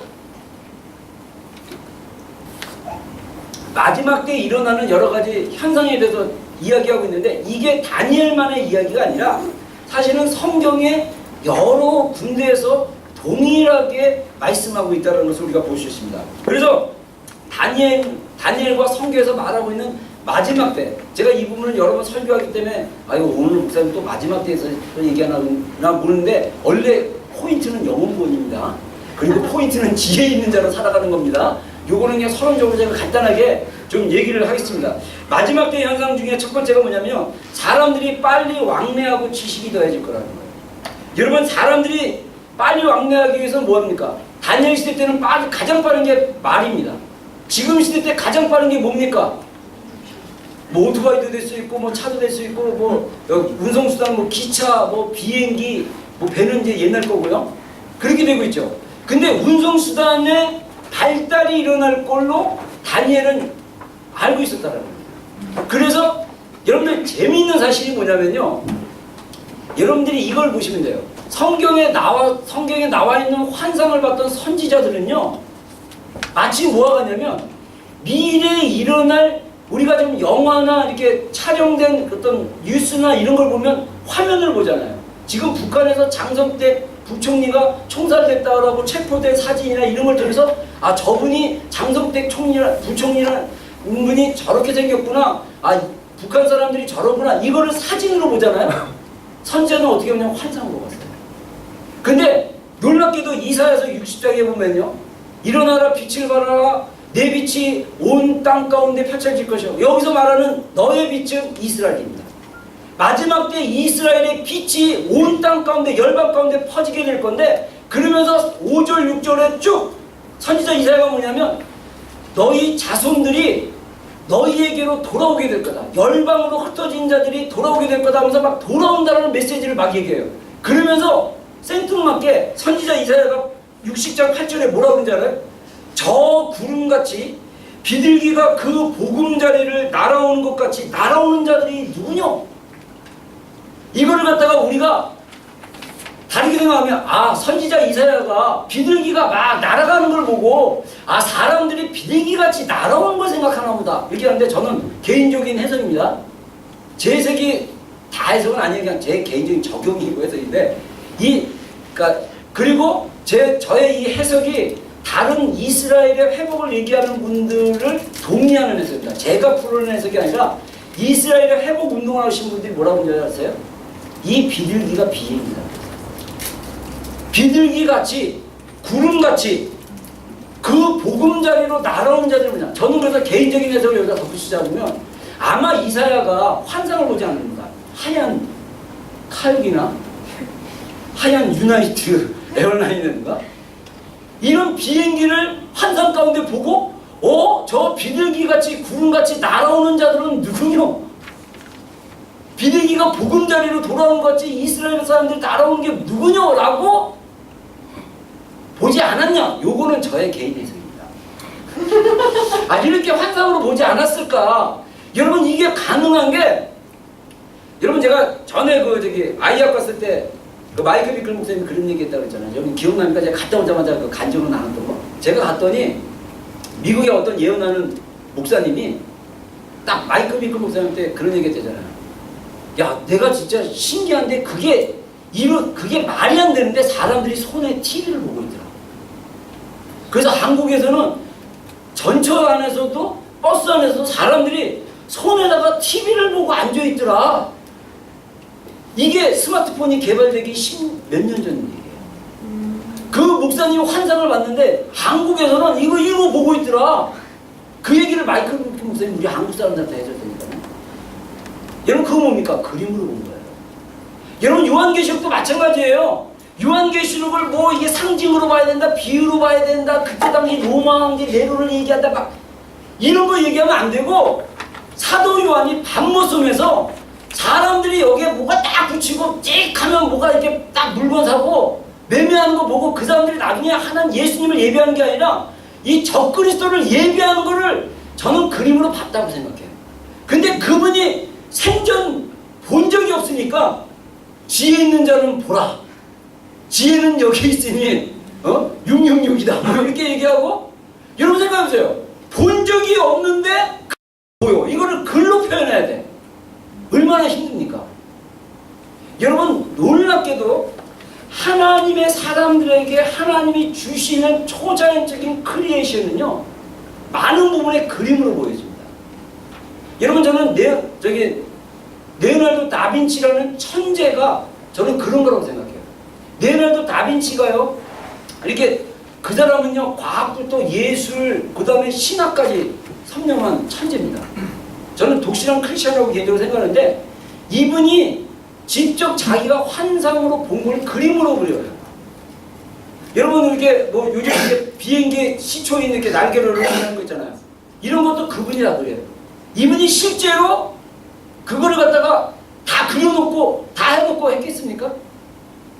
C: 마지막 때 일어나는 여러 가지 현상에 대해서 이야기하고 있는데, 이게 다니엘만의 이야기가 아니라 사실은 성경의 여러 군데에서 동일하게 말씀하고 있다는 것을 우리가 볼 수 있습니다. 그래서 다니엘과 성경에서 말하고 있는 마지막 때, 제가 이 부분을 여러 번 설교하기 때문에 오늘 목사님 또 마지막 때에서 얘기하나 모르는데, 원래 포인트는 영혼구원입니다. 그리고 포인트는 지혜 있는 자로 살아가는 겁니다. 요거는 그냥 서론적으로 제가 간단하게 좀 얘기를 하겠습니다. 마지막 때 현상 중에 첫 번째가 뭐냐면, 사람들이 빨리 왕래하고 지식이 더해질 거라는 거예요. 여러분, 사람들이 빨리 왕래하기 위해서는 뭐합니까? 다니엘 시대 때는 가장 빠른 게 말입니다. 지금 시대 때 가장 빠른 게 뭡니까? 뭐 오토바이도 될 수 있고, 뭐 차도 될 수 있고, 뭐 운송수단, 뭐 기차, 뭐 비행기, 뭐 배는 이제 옛날 거고요. 그렇게 되고 있죠. 근데 운송수단의 발달이 일어날 걸로 다니엘은 알고 있었다는 거예요. 그래서 여러분들 재미있는 사실이 뭐냐면요, 여러분들이 이걸 보시면 돼요. 성경에 나와 있는 환상을 봤던 선지자들은요, 마치 뭐가 같냐면 미래에 일어날 우리가 지금 영화나 이렇게 촬영된 어떤 뉴스나 이런 걸 보면 화면을 보잖아요. 지금 북한에서 장성택 부총리가 총살됐다라고 체포된 사진이나 이런 걸 통해서 아, 저분이 장성택 부총리라는 분이 저렇게 생겼구나. 아, 북한 사람들이 저러구나. 이거를 사진으로 보잖아요. 선지자는 어떻게 보면 환상으로 봤어요. 근데 놀랍게도 이사야서 60장에 보면요, 일어나라 빛을 발하라 내 빛이 온 땅 가운데 펼쳐질 것이요. 여기서 말하는 너의 빛은 이스라엘입니다. 마지막 때 이스라엘의 빛이 온 땅 가운데 열방 가운데 퍼지게 될 건데, 그러면서 5절 6절에 쭉 선지자 이사야가 뭐냐면 너희 자손들이 너희에게로 돌아오게 될 거다. 열방으로 흩어진 자들이 돌아오게 될 거다 하면서 막 돌아온다는 메시지를 막 얘기해요. 그러면서 생뚱맞게 선지자 이사야가 60장 8절에 뭐라고 하는지 알아요? 저 구름같이 비둘기가 그 보금자리를 날아오는 것 같이 날아오는 자들이 누구냐? 이거를 갖다가 우리가 다르게 생각하면 아, 선지자 이사야가 비둘기가 막 날아가는 걸 보고 아, 사람들이 비둘기같이 날아오는 걸 생각하나 보다 이렇게 하는데, 저는 개인적인 해석입니다. 제 해석이 다 해석은 아니에요. 그냥 제 개인적인 적용이고 해석인데, 그러니까 그리고 저의 이 해석이 다른 이스라엘의 회복을 얘기하는 분들을 동의하는 해석입니다. 제가 풀어낸 해석이 아니라 이스라엘의 회복 운동을 하신 분들이 뭐라고 하는지 아세요? 이 비둘기가 비행이다. 비둘기같이 구름같이 그 보금자리로 날아오는 자들이 뭐냐. 저는 그래서 개인적인 해석을 여기다 덧붙이자면 아마 이사야가 환상을 보지 않는다. 하얀 칼기나 하얀 유나이트 에어라인인가 이런 비행기를 환상 가운데 보고 저 비둘기같이 구름같이 날아오는 자들은 누구냐? 비둘기가 보금자리로 돌아오는 것 같이 이스라엘 사람들이 날아오는 게 누구냐라고 보지 않았냐? 요거는 저의 개인 해석입니다. 아, 이렇게 환상으로 보지 않았을까? 여러분, 이게 가능한 게, 여러분, 제가 전에 아이학 갔을 때 그 마이클 비클 목사님이 그런 얘기 했다고 했잖아요. 여러분 기억납니까? 제가 갔다 오자마자 그 간증으로 나눴던 거. 제가 갔더니 미국의 어떤 예언하는 목사님이 딱 마이클 비클 목사님한테 그런 얘기 했잖아요. 야, 내가 진짜 신기한데 그게 말이 안 되는데 사람들이 손에 TV를 보고 있더라. 그래서 한국에서는 전철 안에서도 버스 안에서도 사람들이 손에다가 TV를 보고 앉아 있더라. 이게 스마트폰이 개발되기 10몇 년 전 얘기예요. 그 목사님이 환상을 봤는데 한국에서는 이거 보고 있더라. 그 얘기를 마이클 목사님 우리 한국 사람들한테 해줬다니까요. 여러분, 그거 뭡니까? 그림으로 본 거예요. 여러분, 요한계시록도 마찬가지예요. 요한계시록을 뭐 이게 상징으로 봐야 된다, 비유로 봐야 된다, 그때 당시 로마 황제 네로를 얘기한다, 막 이런 거 얘기하면 안 되고, 사도 요한이 밤모섬에서 사람들이 여기에 뭐가 딱 붙이고 찍 하면 뭐가 이렇게 딱 물건 사고 매매하는 거 보고 그 사람들이 나중에 하나님 예수님을 예배하는 게 아니라 이 적그리스도를 예배하는 거를 저는 그림으로 봤다고 생각해요. 근데 그분이 생전 본 적이 없으니까 지혜 있는 자는 보라. 지혜는 여기 있으니 666이다. 뭐 이렇게 얘기하고, 여러분 생각해보세요. 본 적이 없는데 보여. 이거를 글로 표현해야 돼. 얼마나 힘듭니까? 여러분, 놀랍게도 하나님의 사람들에게 하나님이 주시는 초자연적인 크리에이션은요, 많은 부분의 그림으로 보여집니다. 여러분, 저는 레오나르도 다빈치라는 천재가 저는 그런 거라고 생각해요. 레오나르도 다빈치가요, 이렇게 그 사람은요, 과학부터 예술, 그 다음에 신학까지 섭렵한 천재입니다. 저는 독실한 크리스천이라고 개인적으로 생각하는데, 이분이 직접 자기가 환상으로 본 걸 그림으로 그려요. 여러분, 이렇게 뭐 요즘 이렇게 비행기 시초에 이렇게 날개를 하는 거 있잖아요. 이런 것도 그분이라 그래요. 이분이 실제로 그거를 갖다가 다 그려놓고 다 해놓고 했겠습니까?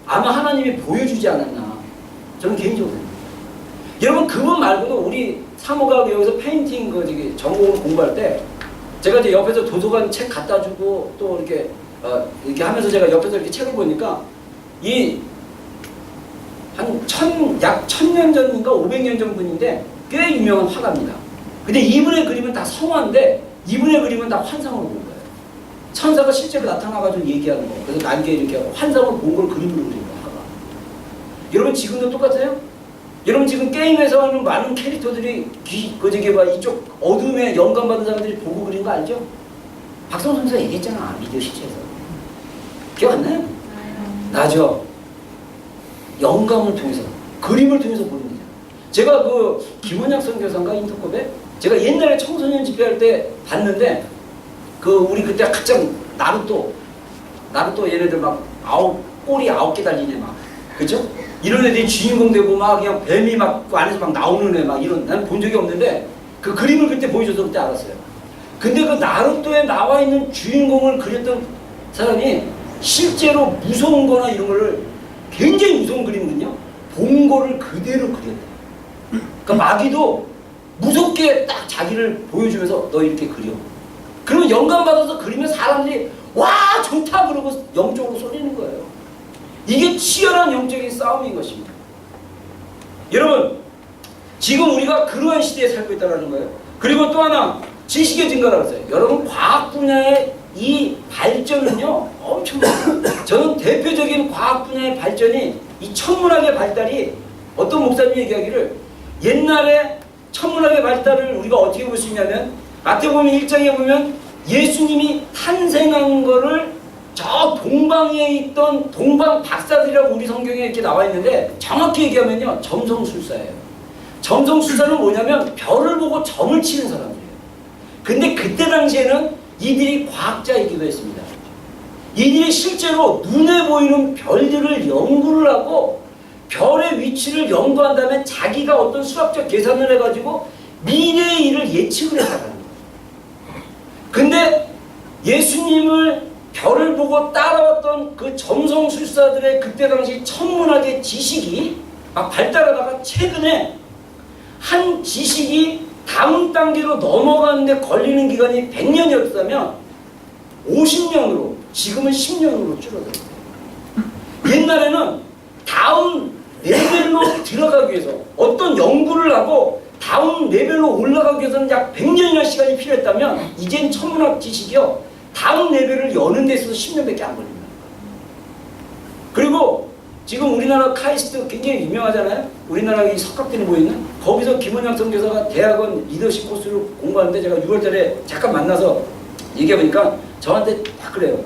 C: 아마 하나님이 보여주지 않았나, 저는 개인적으로 생각해요. 여러분, 그분 말고도 우리 사모가 여기서 페인팅 전공을 공부할 때 제가 이제 옆에서 도서관 책 갖다 주고 또 이렇게 하면서 제가 옆에서 이렇게 책을 보니까 약 1000년 전인가 500년 전 분인데 꽤 유명한 화가입니다. 근데 이분의 그림은 다 성화인데 이분의 그림은 다 환상으로 본 거예요. 천사가 실제로 나타나가지고 얘기하는 거. 그래서 날개 이렇게 하고 환상으로 본 걸 그림으로 그린 거. 하가. 여러분 지금도 똑같아요? 여러분 지금 게임에서 하는 많은 캐릭터들이 이쪽 어둠에 영감 받은 사람들이 보고 그린 거 알죠? 박성호 선수가 얘기했잖아. 미디어 시체에서. 기억 안 나요? 나죠? 영감을 통해서, 그림을 통해서 보는 거죠. 제가 그 김원양 선교사인가 인터컵에 제가 옛날에 청소년 집회할 때 봤는데 그 우리 그때 가장 나루토 얘네들 막 꼬리 9개 달린 애 막 그죠? 이런 애들이 주인공 되고 막 그냥 뱀이 막 그 안에서 막 나오는 애 막 이런 나는 본 적이 없는데 그 그림을 그때 보여줘서 그때 알았어요. 근데 그 나루토에 나와 있는 주인공을 그렸던 사람이 실제로 무서운 거나 이런 거를 굉장히 무서운 그림이거든요. 본 거를 그대로 그렸다. 그러니까 마귀도 무섭게 딱 자기를 보여주면서 너 이렇게 그려. 그러면 영감 받아서 그리면 사람들이 와 좋다 그러고 영적으로 쏠리는 거예요. 이게 치열한 영적인 싸움인 것입니다. 여러분 지금 우리가 그러한 시대에 살고 있다는 거예요. 그리고 또 하나 지식의 증가라고 했어요. 여러분 과학 분야의 이 발전은요 엄청납니다. 저는 대표적인 과학 분야의 발전이 이 천문학의 발달이 어떤 목사님이 얘기하기를 옛날에 천문학의 발달을 우리가 어떻게 볼 수 있냐면 마태복음 1장에 보면 예수님이 탄생한 거를 저 동방에 있던 동방 박사들이라고 우리 성경에 이렇게 나와 있는데 정확히 얘기하면요 점성술사예요. 점성술사는 뭐냐면 별을 보고 점을 치는 사람들이에요. 근데 그때 당시에는 이들이 과학자이기도 했습니다. 이들이 실제로 눈에 보이는 별들을 연구를 하고 별의 위치를 연구한 다음에 자기가 어떤 수학적 계산을 해가지고 미래의 일을 예측을 했다는 거예요. 근데 예수님을 별을 보고 따라왔던 그 점성술사들의 그때 당시 천문학의 지식이 막 발달하다가 최근에 한 지식이 다음 단계로 넘어가는데 걸리는 기간이 100년이었다면 50년으로 지금은 10년으로 줄어들었어요. 옛날에는 다음 레벨로 들어가기 위해서 어떤 연구를 하고 다음 레벨로 올라가기 위해서는 약 100년이나 시간이 필요했다면 이젠 천문학 지식이요 다음 레벨을 여는 데 있어서 10년밖에 안 걸립니다. 그리고 지금 우리나라 카이스트 굉장히 유명하잖아요. 우리나라 이 석학들이 모이는 거기서 김원양 선교사가 대학원 리더십 코스를 공부하는데 제가 6월달에 잠깐 만나서 얘기해보니까 저한테 딱 그래요.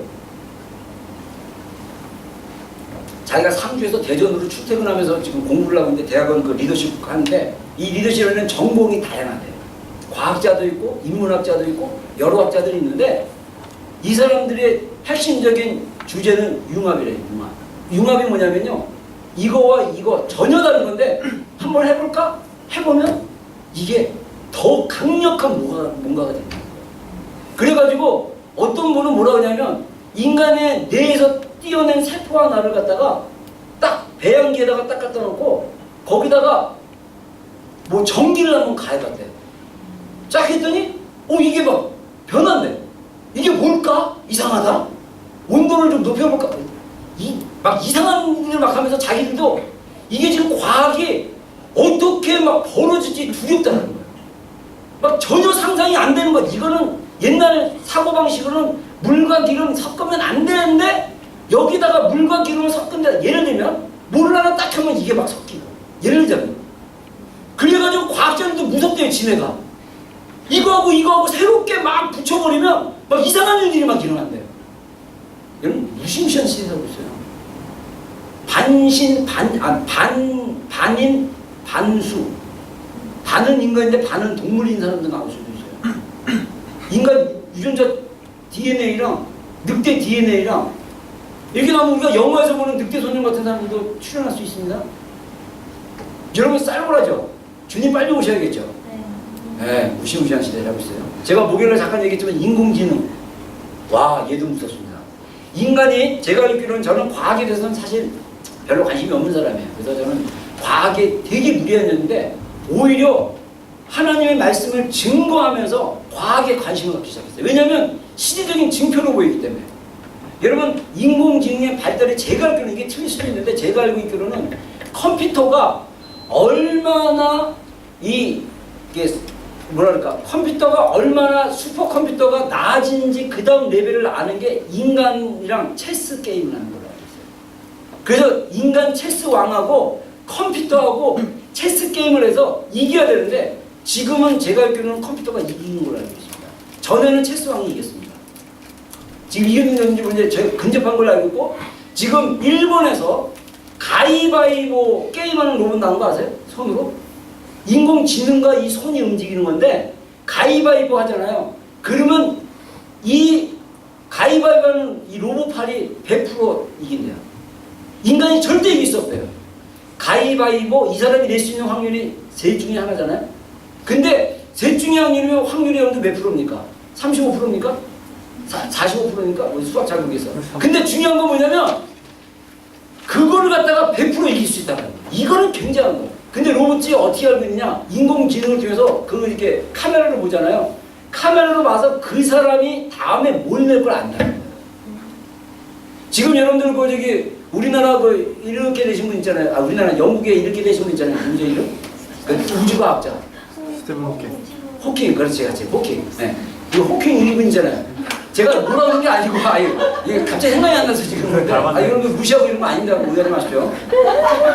C: 자기가 상주에서 대전으로 출퇴근하면서 지금 공부를 하고 있는데 대학원 그 리더십 하는데 이 리더십에는 전공이 다양하대요. 과학자도 있고 인문학자도 있고 여러 학자들이 있는데 이 사람들의 핵심적인 주제는 융합이래요. 융합이 뭐냐면요 이거와 이거 전혀 다른 건데 한번 해볼까? 해보면 이게 더 강력한 뭔가가 됩니다. 그래가지고 어떤 분은 뭐라고 하냐면 인간의 뇌에서 띄어낸 세포 하나를 갖다가 딱 배양기에다가 딱 갖다 놓고 거기다가 뭐 전기를 한번 가해봤대요. 쫙 했더니 이게 막 변한대. 이게 뭘까? 이상하다. 온도를 좀 높여볼까? 막 이상한 일을 막 하면서 자기들도 이게 지금 과학이 어떻게 막 벌어질지 두렵다는 거예요. 막 전혀 상상이 안 되는 거. 이거는 옛날 사고방식으로는 물과 기름 섞으면 안 되는데 여기다가 물과 기름을 섞은다. 예를 들면 물을 하나 딱 하면 이게 막 섞이고. 예를 들자면 그래가지고 과학자들도 무섭대요. 지네가 이거하고 새롭게 막 붙여버리면 막 이상한 일들이 막 일어난대요. 여러분 무시무시한 시대에 살고 있어요. 반인 반수. 반은 인간인데 반은 동물인 사람도 나올 수도 있어요. 인간 유전자 DNA랑 늑대 DNA랑 이렇게 나오면 우리가 영화에서 보는 늑대 소년 같은 사람들도 출연할 수 있습니다. 여러분 쌀벌하죠? 주님 빨리 오셔야겠죠? 네, 무시무시한 시대에 살고 있어요. 제가 목요일에 잠깐 얘기했지만 인공지능 와 얘도 무섭습니다. 인간이 제가 알기로는 저는 과학에 대해서는 사실 별로 관심이 없는 사람이에요. 그래서 저는 과학에 되게 무리했는데 오히려 하나님의 말씀을 증거하면서 과학에 관심을 갖기 시작했어요. 왜냐하면 시대적인 증표로 보이기 때문에. 여러분 인공지능의 발달이 제가 알기로는 이게 틀릴 수도 있는데 제가 알고 있기로는 컴퓨터가 얼마나 이게 뭐랄까 컴퓨터가 얼마나 슈퍼컴퓨터가 나아진지 그 다음 레벨을 아는 게 인간이랑 체스 게임을 하는 거라고 했어요. 그래서 인간 체스 왕하고 컴퓨터하고 체스 게임을 해서 이겨야 되는데 지금은 제가 알기로는 컴퓨터가 이기는 걸로 알고 있습니다. 전에는 체스 왕이 이겼습니다. 지금 이겼는지 모르는데 제가 근접한 걸로 알고 있고 지금 일본에서 가위바위보 게임하는 로봇 나온 거 아세요? 손으로? 인공지능과 이 손이 움직이는 건데 가위바위보 하잖아요. 그러면 이 가위바위보는 이 로봇팔이 100% 이긴대요. 인간이 절대 이길 수 없대요. 가위바위보 이 사람이 낼 수 있는 확률이 셋 중에 하나잖아요. 근데 셋 중에 확률이 여러분들 몇 프로입니까? 35%입니까? 45%입니까? 수학 잘 모르겠어. 근데 중요한 건 뭐냐면 그거를 갖다가 100% 이길 수 있다는 거예요. 이거는 굉장한 거예요. 근데 로봇이 어떻게 알고 있느냐? 인공지능을 통해서 그걸 이렇게 카메라로 보잖아요. 카메라로 봐서 그 사람이 다음에 뭘 낼 걸 안다는 거예요. 지금 여러분들 그 저기 우리나라 그 이렇게 되신 분 있잖아요. 아 우리나라 영국에 이렇게 되신 분 있잖아요. 문제 이름? 그 우주과학자.
D: 스티븐 호킹.
C: 호킹 그렇지 같이 호킹. 네. 그 호킹 이분이잖아요. 제가 뭐라고 하는 게 아니고 이게 갑자기 생각이 안 나서 지금 이런 거 무시하고 이런 거 아닌다고 오해하지 마십시오.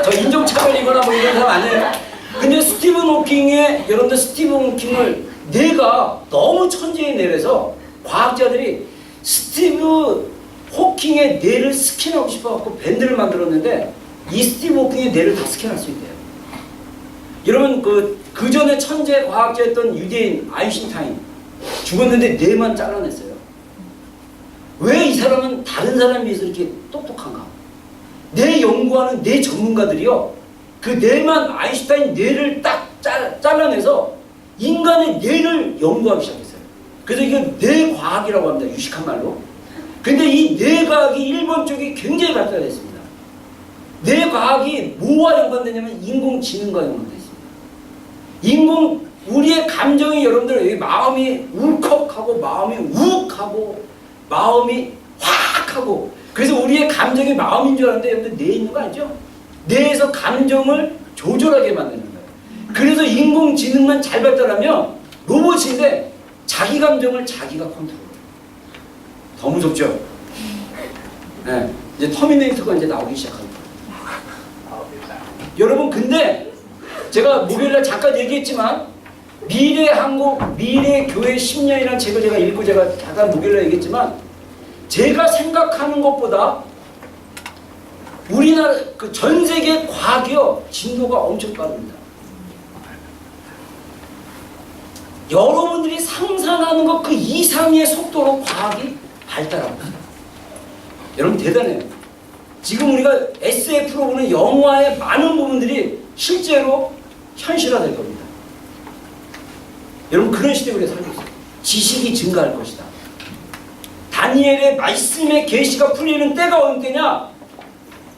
C: 저 인종차별이거나 뭐 이런 사람 아니에요. 근데 스티븐 호킹의 여러분들 스티븐 호킹을 뇌가 너무 천재에 내려서 과학자들이 스티븐 호킹의 뇌를 스캔하고 싶어갖고 밴드를 만들었는데 이 스티븐 호킹의 뇌를 다 스캔할 수 있대요. 여러분 그 전에 천재 과학자였던 유대인 아인슈타인 죽었는데 뇌만 잘라냈어요. 왜 이 사람은 다른 사람에 비해서 이렇게 똑똑한가? 뇌 연구하는 뇌 전문가들이요. 그 뇌만 아인슈타인 뇌를 딱 잘라내서 인간의 뇌를 연구하기 시작했어요. 그래서 이건 뇌과학이라고 합니다. 유식한 말로. 근데 이 뇌과학이 일본 쪽이 굉장히 발달했습니다. 뇌과학이 뭐와 연관되냐면 인공지능과 연관되어 있습니다. 우리의 감정이 여러분들 여기 마음이 울컥하고 마음이 우욱하고 마음이 확하고 그래서 우리의 감정이 마음인 줄 알았는데 여러분들 뇌에 있는 거 알죠? 뇌에서 감정을 조절하게 만드는 거예요. 그래서 인공지능만 잘 발달하면 로봇인데 자기 감정을 자기가 컨트롤해요. 더 무섭죠? 네, 이제 터미네이터가 이제 나오기 시작합니다. 여러분 근데 제가 목요일날 잠깐 얘기했지만 미래 한국 미래 교회 10년이라는 책을 제가 읽고 제가 잠깐 목요일날 얘기했지만 제가 생각하는 것보다 우리나라 그 전 세계 과학이요 진도가 엄청 빠릅니다. 여러분들이 상상하는 것 그 이상의 속도로 과학이 발달하고 있어요. 여러분 대단해요. 지금 우리가 SF로 보는 영화의 많은 부분들이 실제로 현실화될 겁니다. 여러분 그런 시대에 우리가 살고 있어요. 지식이 증가할 것이다. 다니엘의 말씀의 계시가 풀리는 때가 어느 때냐?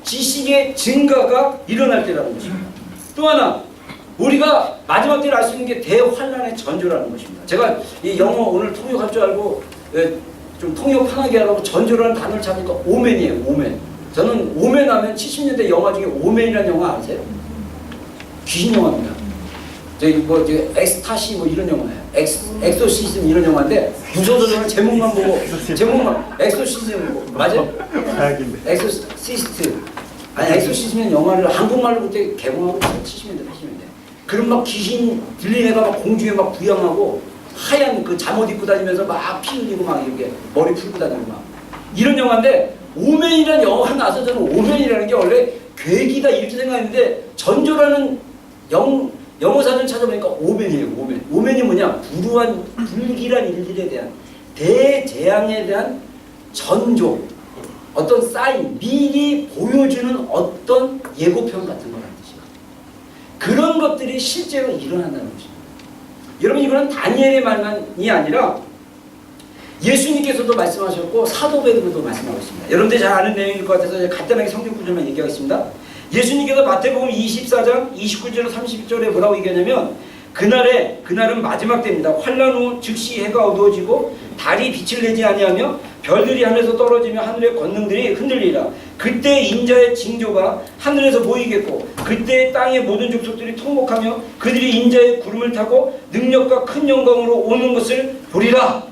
C: 지식의 증가가 일어날 때라는 것입니다. 또 하나 우리가 마지막 때를 알 수 있는 게 대환란의 전조라는 것입니다. 제가 이 영어 오늘 통역할 줄 알고 좀 통역 편하게 하라고 전조라는 단어를 찾으니까 오맨이에요. 오맨. 저는 오맨 하면 70년대 영화 중에 오맨이라는 영화 아세요? 귀신 영화입니다. 저기 뭐 엑스타시 뭐 이런 영화예요. 엑소시즘 이런 영화인데 무서워서 저는 제목만 보고 제목만 엑소시즘 맞아요? 엑소시스트 아니 엑소시즘은 영화를 한국말로 그때 개봉하고 70년대 80년대 그런 막 귀신 들린 애가 막 공중에 막 부양하고 하얀 그 잠옷 입고 다니면서 막 피 흘리고 막 이렇게 머리 풀고 다니고 막 이런 영화인데 오맨이라는 영화가 나서 저는 오맨이라는 게 원래 괴기다 이렇게 생각했는데 전조라는 영어 사전 찾아보니까 오맨이에요. 오맨이 뭐냐? 불길한 일들에 대한 대재앙에 대한 전조, 어떤 사인, 미리 보여주는 어떤 예고편 같은 거라는 뜻이에요. 그런 것들이 실제로 일어난다는 것입니다. 여러분 이거는 다니엘의 말만이 아니라 예수님께서도 말씀하셨고 사도 베드로도 말씀하고 있습니다. 여러분들이 잘 아는 내용일 것 같아서 간단하게 성경 구절만 얘기하겠습니다. 예수님께서 마태복음 24장 29절 30절에 뭐라고 얘기하냐면 그날은 마지막 때입니다. 환난 후 즉시 해가 어두워지고 달이 빛을 내지 아니하며
A: 별들이 하늘에서 떨어지며 하늘의 권능들이 흔들리라. 그때 인자의 징조가 하늘에서 보이겠고 그때 땅의 모든 족속들이 통곡하며 그들이 인자의 구름을 타고 능력과 큰 영광으로 오는 것을 보리라.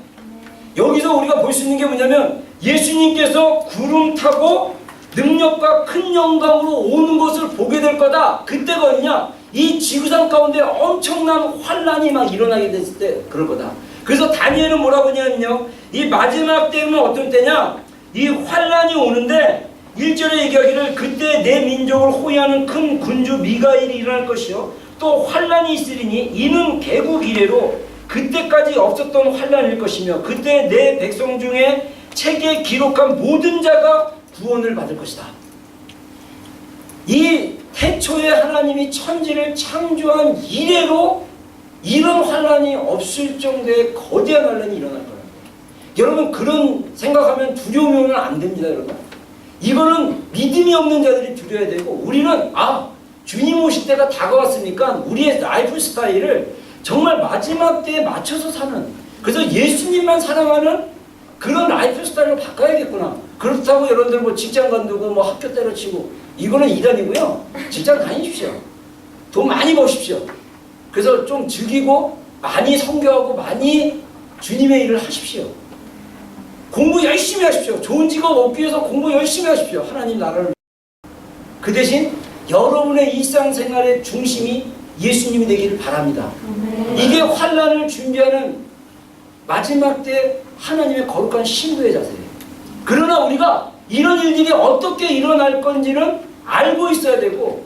A: 여기서 우리가 볼 수 있는 게 뭐냐면 예수님께서 구름 타고 능력과 큰 영광으로 오는 것을 보게 될 거다. 그때가 어디냐? 이 지구상 가운데 엄청난 환란이 막 일어나게 됐을 때 그럴 거다. 그래서 다니엘은 뭐라고 하냐면요, 이 마지막 때는 어떤 때냐? 이 환란이 오는데 1절에 얘기하기를 그때 내 민족을 호위하는 큰 군주 미가엘이 일어날 것이요 또 환란이 있으리니 이는 개국 이래로 그때까지 없었던 환란일 것이며 그때 내 백성 중에 책에 기록한 모든 자가 구원을 받을 것이다. 이 태초에 하나님이 천지를 창조한 이래로 이런 환란이 없을 정도의 거대한 환란이 일어날 거라는 거예요. 여러분 그런 생각하면 두려움이 오면 안 됩니다. 여러분 이거는 믿음이 없는 자들이 두려워야 되고 우리는 주님 오실 때가 다가왔으니까 우리의 라이프 스타일을 정말 마지막 때에 맞춰서 사는, 그래서 예수님만 사랑하는 그런 라이프 스타일로 바꿔야겠구나. 그렇다고 여러분들 뭐 직장 관두고 뭐 학교 때려치고 이거는 이단이고요. 직장 다니십시오. 돈 많이 버십시오. 그래서 좀 즐기고 많이 선교하고 많이 주님의 일을 하십시오. 공부 열심히 하십시오. 좋은 직업 얻기 위해서 공부 열심히 하십시오. 하나님 나라를. 그 대신 여러분의 일상생활의 중심이 예수님이 되기를 바랍니다. 이게 환란을 준비하는 마지막 때 하나님의 거룩한 신부의 자세예요. 그러나 우리가 이런 일들이 어떻게 일어날 건지는 알고 있어야 되고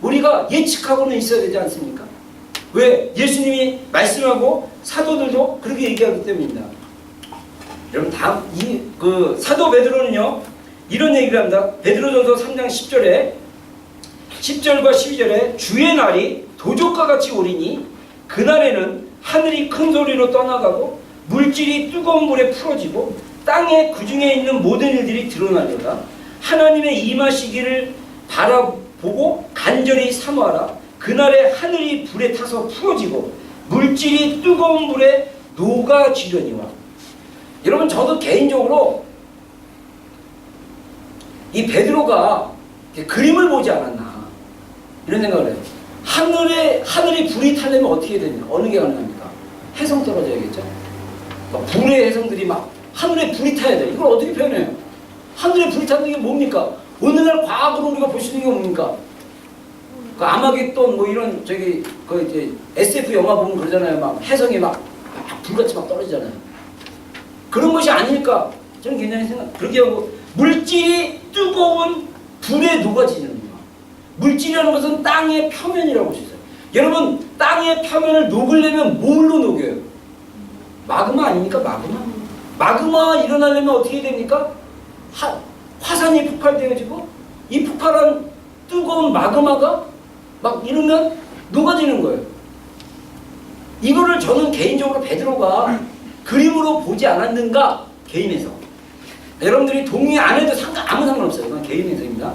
A: 우리가 예측하고는 있어야 되지 않습니까? 왜? 예수님이 말씀하고 사도들도 그렇게 얘기하기 때문입니다. 여러분 사도 베드로는요 이런 얘기를 합니다. 베드로전서 3장 10절과 12절에 주의 날이 도적과 같이 오리니 그날에는 하늘이 큰 소리로 떠나가고 물질이 뜨거운 물에 풀어지고 땅에 그 중에 있는 모든 일들이 드러나려다. 하나님의 임하시기를 바라보고 간절히 사모하라. 그날에 하늘이 불에 타서 풀어지고 물질이 뜨거운 물에 녹아지려니와. 여러분 저도 개인적으로 이 베드로가 그림을 보지 않았나 이런 생각을 해요. 하늘이 불이 타려면 어떻게 되냐? 어느 게 가능합니까? 해성 떨어져야겠죠? 불의 해성들이 막 하늘에 불이 타야 돼. 이걸 어떻게 표현해요? 하늘에 불이 타는 게 뭡니까? 오늘날 과학으로 우리가 볼 수 있는 게 뭡니까? 그 아마겟돈 뭐 이런 이제 SF 영화 보면 그러잖아요. 막 해성이 막 불같이 막 떨어지잖아요. 그런 것이 아닐까? 저는 굉장히 그렇게 하고 물질이 뜨거운 불에 녹아지는 거예요. 물질이라는 것은 땅의 표면이라고 할 수 있어요. 여러분 땅의 표면을 녹으려면 뭘로 녹여요? 마그마 아닙니까? 마그마 일어나려면 어떻게 됩니까? 화산이 폭발되어지고 이 폭발한 뜨거운 마그마가 막 이러면 녹아지는 거예요. 이거를 저는 개인적으로 베드로가 그림으로 보지 않았는가? 개인에서. 여러분들이 동의 안 해도 아무 상관없어요. 이건 개인 해석입니다.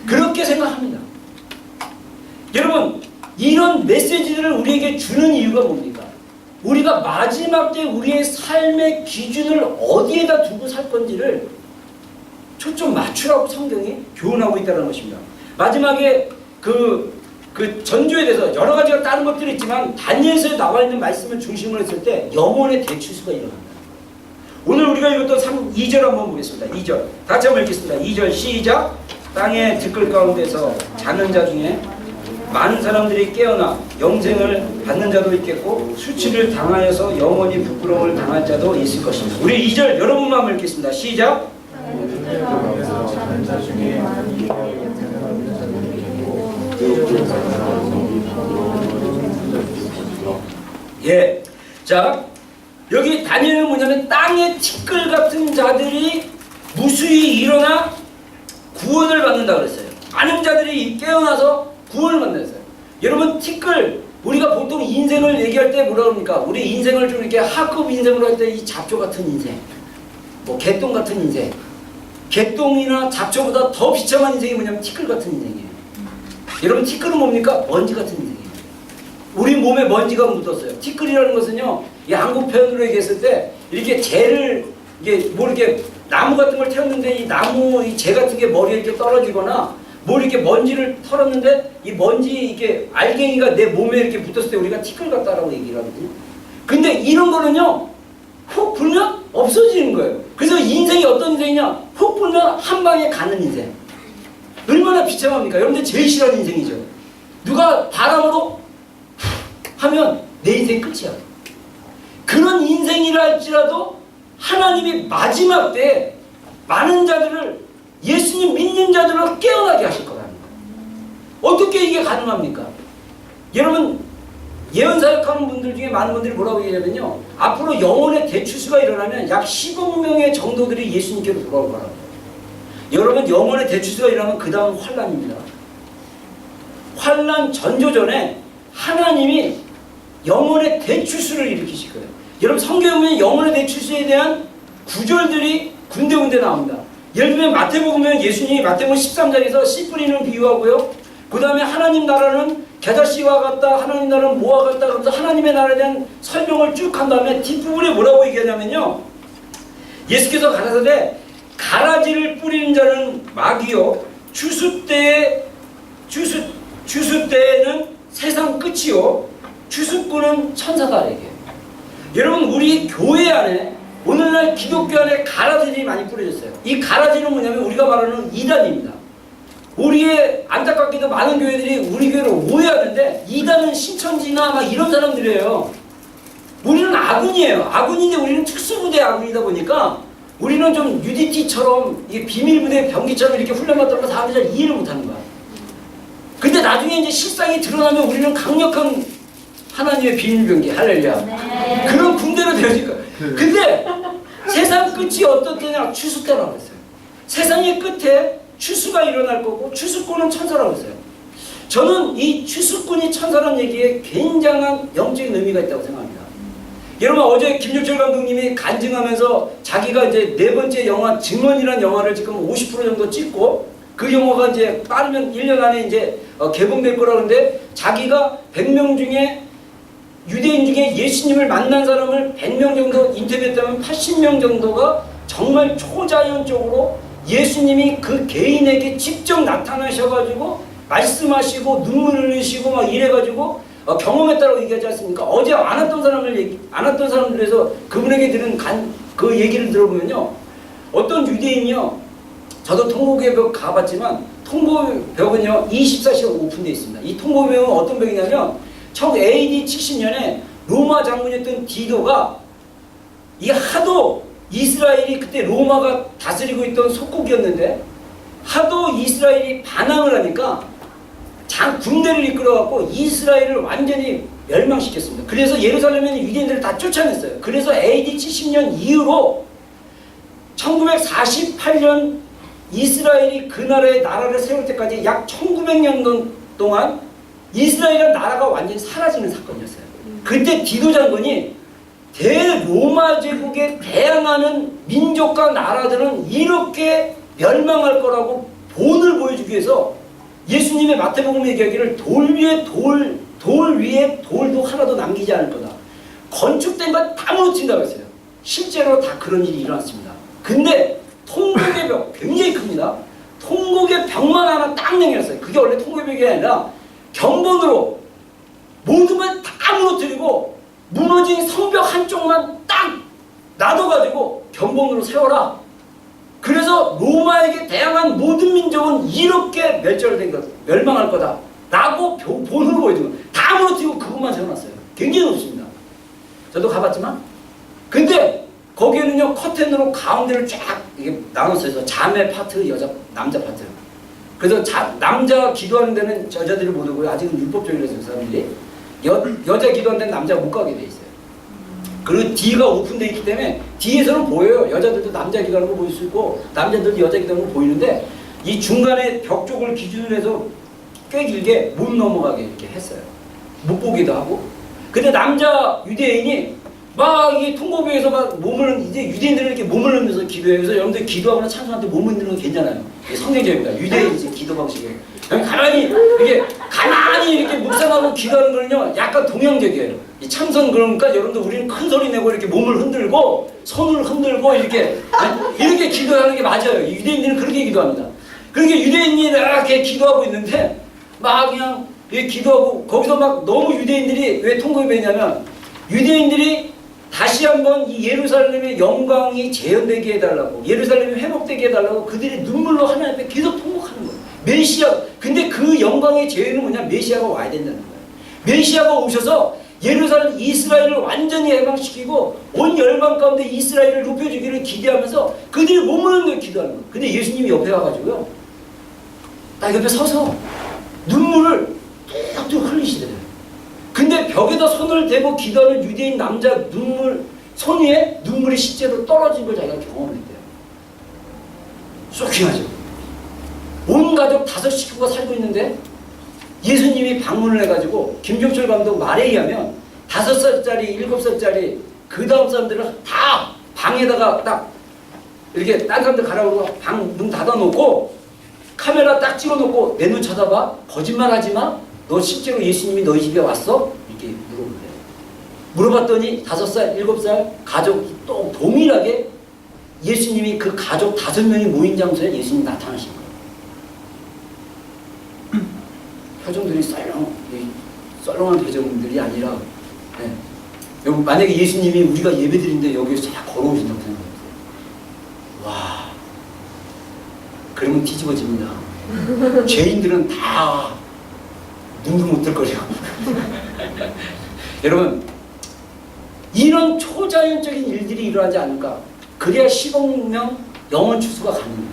A: 그렇게 생각합니다. 여러분 이런 메시지들을 우리에게 주는 이유가 뭡니까? 우리가 마지막 때 우리의 삶의 기준을 어디에다 두고 살 건지를 초점 맞추라고 성경이 교훈하고 있다는 것입니다. 마지막에 그 전조에 대해서 여러 가지가 다른 것들이 있지만 다니엘서에 나와 있는 말씀을 중심으로 했을 때 영혼의 대추수가 일어납니다. 오늘 우리가 읽었던 2절 한번 보겠습니다. 2절 같이 한번 읽겠습니다. 2절 시작. 땅의 들끓 가운데서 자는 자 중에 많은 사람들이 깨어나 영생을 받는 자도 있겠고 수치를 당하여서 영원히 부끄러움을 당할 자도 있을 것입니다. 우리 2절 여러분만 읽겠습니다. 시작. 예, 자 여기 다니엘은 뭐냐면 땅의 티끌 같은 자들이 무수히 일어나 구원을 받는다 그랬어요. 많은 자들이 깨어나서 구원을 받는다고요. 여러분 티끌 우리가 보통 인생을 얘기할 때 뭐라 그럽니까? 우리 인생을 좀 이렇게 하급 인생으로 할 때 이 잡초 같은 인생, 뭐 개똥 같은 인생, 개똥이나 잡초보다 더 비참한 인생이 뭐냐면 티끌 같은 인생이에요. 여러분 티끌은 뭡니까? 먼지 같은 인생이에요. 우리 몸에 먼지가 묻었어요. 티끌이라는 것은요, 이 한국 표현으로 얘기했을 때 이렇게 재를 이게 뭐 이렇게
C: 나무 같은 걸 태웠는데 이 나무 이 재 같은 게 머리에 이렇게 떨어지거나 뭐 이렇게 먼지를 털었는데 이 먼지 이게 알갱이가 내 몸에 이렇게 붙었을 때 우리가 티끌 같다라고 얘기를 하거든요. 근데 이런 거는요 훅 불면 없어지는 거예요. 그래서 인생이 어떤 인생이냐, 훅 불면 한 방에 가는 인생. 얼마나 비참합니까? 여러분들 제일 싫어하는 인생이죠. 누가 바람으로 하면 내 인생 끝이야. 그런 인생이라 할지라도 하나님이 마지막 때에 많은 자들을 예수님 믿는 자들로 깨어나게 하실 거라는 거예요. 어떻게 이게 가능합니까? 여러분 예언사역하는 분들 중에 많은 분들이 뭐라고 얘기하냐면요, 앞으로 영혼의 대추수가 일어나면 약 10억 명의 정도들이 예수님께로 돌아올 거라고. 여러분 영혼의 대추수가 일어나면 그 다음 환란입니다. 환란 전조전에 하나님이 영혼의 대추수를 일으키실 거예요. 여러분 성경에 보면 영혼의 대추수에 대한 구절들이 군데군데 나옵니다. 예를 들면 마태복음에 예수님이 마태복음 13장에서 씨 뿌리는 비유하고요. 그 다음에 하나님 나라는 겨자씨와 같다, 하나님 나라는 모와 같다 그러면서 하나님의 나라에 대한 설명을 쭉 한 다음에 뒷부분에 뭐라고 얘기하냐면요, 예수께서 가라사대 가라지를 뿌리는 자는 마귀요 추수 때에는 세상 끝이요 추수꾼은 천사다 얘기해요. 여러분 우리 교회 안에 오늘날 기독교 안에 가라지들이 많이 뿌려졌어요. 이 가라지는 뭐냐면 우리가 말하는 이단입니다. 우리의 안타깝게도 많은 교회들이 우리 교회를 오해하는데 이단은 신천지나 막 이런 사람들이에요. 우리는 아군이에요. 아군인데 우리는 특수부대 아군이다 보니까 우리는 좀 UDT처럼 이게 비밀부대 병기처럼 이렇게 훈련받다가 사람들이 잘 이해를 못하는 거야. 근데 나중에 이제 실상이 드러나면 우리는 강력한 하나님의 비밀병기, 할렐루야.
E: 네.
C: 그런 군대로 되니까. 근데 세상 끝이 어떤 때냐? 추수 때라고 했어요. 세상의 끝에 추수가 일어날 거고 추수꾼은 천사라고 했어요. 저는 이 추수꾼이 천사라는 얘기에 굉장한 영적인 의미가 있다고 생각합니다. 여러분 어제 김유철 감독님이 간증하면서 자기가 이제 4번째 영화 증언이라는 영화를 지금 50% 정도 찍고 그 영화가 이제 빠르면 1년 안에 이제 개봉될 거라 그러는데 자기가 100명 중에 유대인 중에 예수님을 만난 사람을 100명 정도 인터뷰했다면 80명 정도가 정말 초자연적으로 예수님이 그 개인에게 직접 나타나셔가지고 말씀하시고 눈물을 흘리시고 막 이래가지고 경험했다고 얘기하지 않습니까? 어제 안 왔던 사람들에서 그분에게 들은 그 얘기를 들어보면요, 어떤 유대인이요, 저도 통곡의 벽 가봤지만 통곡벽은요 24시간 오픈되어 있습니다. 이 통곡벽은 어떤 벽이냐면 AD 70년에 로마 장군이었던 디도가 이 하도 이스라엘이 그때 로마가 다스리고 있던 속국이었는데 하도 이스라엘이 반항을 하니까 군대를 이끌어갖고 이스라엘을 완전히 멸망시켰습니다. 그래서 예루살렘에는 유대인들을 다 쫓아냈어요. 그래서 AD 70년 이후로 1948년 이스라엘이 그 나라를 세울 때까지 약 1900년 동안 이스라엘이라는 나라가 완전히 사라지는 사건이었어요. 그때 디도 장군이 대로마 제국에 대항하는 민족과 나라들은 이렇게 멸망할 거라고 본을 보여주기 위해서 예수님의 마태복음 얘기하기를 돌 위에 돌도 하나도 남기지 않을 거다. 건축된 건 다 무너진다고 했어요. 실제로 다 그런 일이 일어났습니다. 근데 통곡의 벽 굉장히 큽니다. 통곡의 벽만 하나 딱 내렸어요. 그게 원래 통곡의 벽이 아니라 견본으로 모든 걸 다 무너뜨리고 무너진 성벽 한쪽만 딱 놔둬가지고 견본으로 세워라. 그래서 로마에게 대항한 모든 민족은 이렇게 멸절된 것, 멸망할 거다 라고 본으로 보여주고 다 무너뜨리고 그것만 세워놨어요. 굉장히 높습니다. 저도 가봤지만 근데 거기에는요 커튼으로 가운데를 쫙 이게 나눴어요. 자매 파트, 남자 파트. 그래서 남자 기도하는 데는 여자들이 못 오고요. 아직은 율법적이라서 사람들이 여자 기도하는 데는 남자가 못 가게 돼 있어요. 그리고 뒤가 오픈되어 있기 때문에 뒤에서는 보여요. 여자들도 남자 기도하는 거 보일 수 있고 남자들도 여자 기도하는 거 보이는데 이 중간에 벽 쪽을 기준으로 해서 꽤 길게 못 넘어가게 이렇게 했어요. 못 보기도 하고. 근데 남자 유대인이 막 이 통곡벽에서 막 이제 유대인들은 이렇게 몸을 흔들면서 기도해요. 그래서 여러분들 기도하거나 찬송할 때 몸을 흔드는 건 괜찮아요. 이게 성경적입니다. 유대인 기도 방식이에요. 가만히 이게 가만히 이렇게 묵상하고 기도하는 거는요 약간 동양적이에요. 이 참선 그러니까 여러분들 우리는 큰 소리 내고 이렇게 몸을 흔들고 손을 흔들고 이렇게 이렇게 기도하는 게 맞아요. 유대인들은 그렇게 기도합니다. 그렇게 유대인이 이렇게 기도하고 있는데 막 그냥 기도하고 거기서 막 너무 유대인들이 왜 통곡이 되냐면 유대인들이 다시 한번 이 예루살렘의 영광이 재현되게 해달라고 예루살렘이 회복되게 해달라고 그들이 눈물로 하나님 앞에 계속 통곡하는 거예요. 메시아 근데 그 영광의 재현은 뭐냐 메시아가 와야 된다는 거예요. 메시아가 오셔서 예루살렘 이스라엘을 완전히 해방시키고 온 열방 가운데 이스라엘을 높여주기를 기대하면서 그들이 몸을 흔들어 기도하는 거예요. 근데 예수님이 옆에 와가지고요 딱 옆에 서서 눈물을 뚝뚝 흘리시더래요. 근데 벽에다 손을 대고 기도하는 유대인 남자 손 위에 눈물이 실제로 떨어진 걸 자기가 경험했대요. 쇼킹하죠. 온 가족 5 식구가 살고 있는데 예수님이 방문을 해가지고 김종철 감독 말에 의하면 5살짜리 7살짜리 그 다음 사람들은 다 방에다가 딱 이렇게 딴 사람들 가라고 방 문 닫아놓고 카메라 딱 찍어놓고 내 눈 쳐다봐 거짓말하지마 너 실제로 예수님이 너희 집에 왔어? 이렇게 물어보래요. 물어봤더니 5살 7살 가족이 또 동일하게 예수님이 그 가족 5명이 모인 장소에 예수님이 나타나신 거예요. 표정들이 썰렁한 표정들이 아니라 여러분 만약에 예수님이 우리가 예배드린데 여기서 잘 걸어오신다고 생각해보세요. 와 그러면 뒤집어집니다. 죄인들은 다 눈도 못 뜰 거예요. 여러분 이런 초자연적인 일들이 일어나지 않을까? 그래야 10억 명 영혼 추수가 가능해요.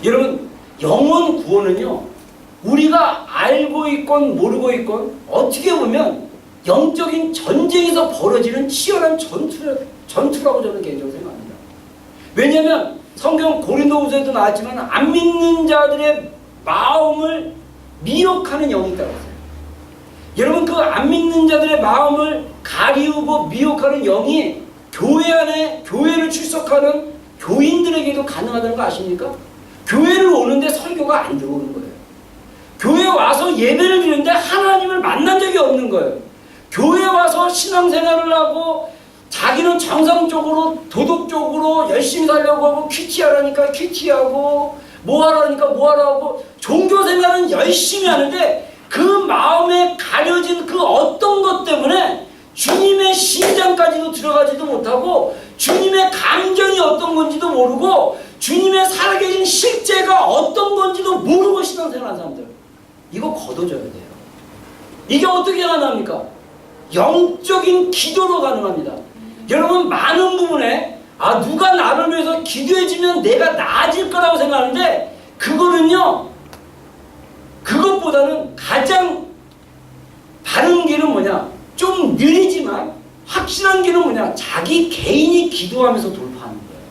C: 여러분 영혼 구원은요 우리가 알고 있건 모르고 있건 어떻게 보면 영적인 전쟁에서 벌어지는 치열한 전투라고 저는 개인적으로 생각합니다. 왜냐하면 성경 고린도후서에도 나왔지만 안 믿는 자들의 마음을 미혹하는 영이 있다고 했어요. 여러분 그 안 믿는 자들의 마음을 가리우고 미혹하는 영이 교회 안에 교회를 출석하는 교인들에게도 가능하다는 거 아십니까? 교회를 오는데 설교가 안 들어오는 거예요. 교회 와서 예배를 드리는데 하나님을 만난 적이 없는 거예요. 교회 와서 신앙생활을 하고 자기는 정상적으로 도덕적으로 열심히 살려고 하고 큐티하라니까 큐티하고 뭐하라니까 뭐하라고 종교생활은 열심히 하는데 그 마음에 가려진 그 어떤 것 때문에 주님의 심장까지도 들어가지도 못하고 주님의 감정이 어떤 건지도 모르고 주님의 살아계신 실제가 어떤 건지도 모르고 신앙생활하는 사람들 이거 걷어줘야 돼요. 이게 어떻게 가능합니까? 영적인 기도로 가능합니다. 여러분 많은 부분에 누가 나를 위해서 기도해주면 내가 나아질 거라고 생각하는데 그거는요 그것보다는 가장 바른 길은 뭐냐 좀 느리지만 확실한 길은 뭐냐 자기 개인이 기도하면서 돌파하는 거예요.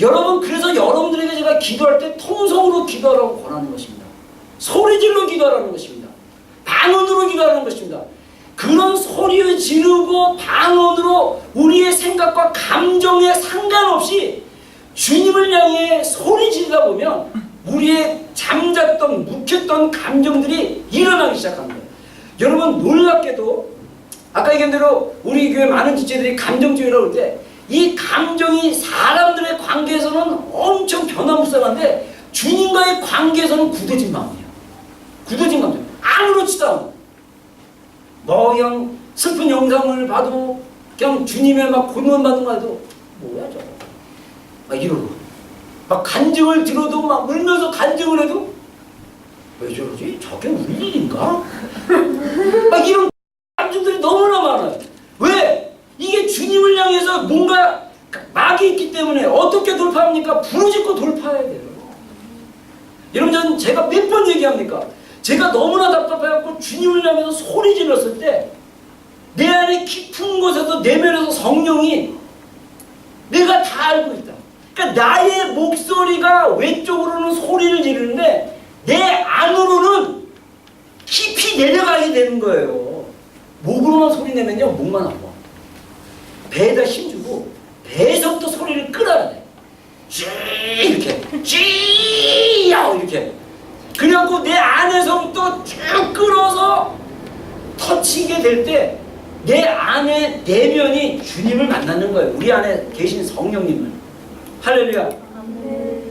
C: 여러분 그래서 여러분들에게 제가 기도할 때 통성으로 기도하라고 권하는 것입니다. 소리질러 기도하라는 것입니다. 방언으로 기도하는 것입니다. 그런 소리를 지르고 방언으로 우리의 생각과 감정에 상관없이 주님을 향해 소리 지르다 보면 우리의 잠잤던 묵혔던 감정들이 일어나기 시작한 거예요. 여러분 놀랍게도 아까 얘기한 대로 우리 교회 많은 지체들이 감정적이라고 할 때 이 감정이 사람들의 관계에서는 엄청 변화무쌍한데 주님과의 관계에서는 굳어진 마음이에요. 굳어진 감정. 아무렇지도 않아. 뭐 그냥 슬픈 영상을 봐도 그냥 주님의 막 고문 받는 거 봐도 뭐야 저거 막 이러고 막 간증을 들어도 막 울면서 간증을 해도 왜 저러지? 저게 울 일인가? 막 이런 감정들이 너무나 많아요. 왜? 이게 주님을 향해서 뭔가 막이 있기 때문에 어떻게 돌파합니까? 부르짖고 돌파해야 돼요. 여러분 저는 제가 몇 번 얘기합니까? 제가 너무나 답답해갖고 주님을 향해서 소리 질렀을 때 내 안에 깊은 곳에서 내면에서 성령이 내가 다 알고 있다. 그러니까 나의 목소리가 외적으로는 소리를 지르는데 내 안으로는 깊이 내려가게 되는 거예요. 목으로만 소리 내면요 목만 아파. 배에다 힘주고 배에서부터 소리를 끌어야 돼. 쥐 이렇게 쥐야 이렇게 그래갖고 내 안에서부터 쭉 끌어서 터치게 될 때 내 안에 내면이 주님을 만나는 거예요. 우리 안에 계신 성령님을. 할렐루야.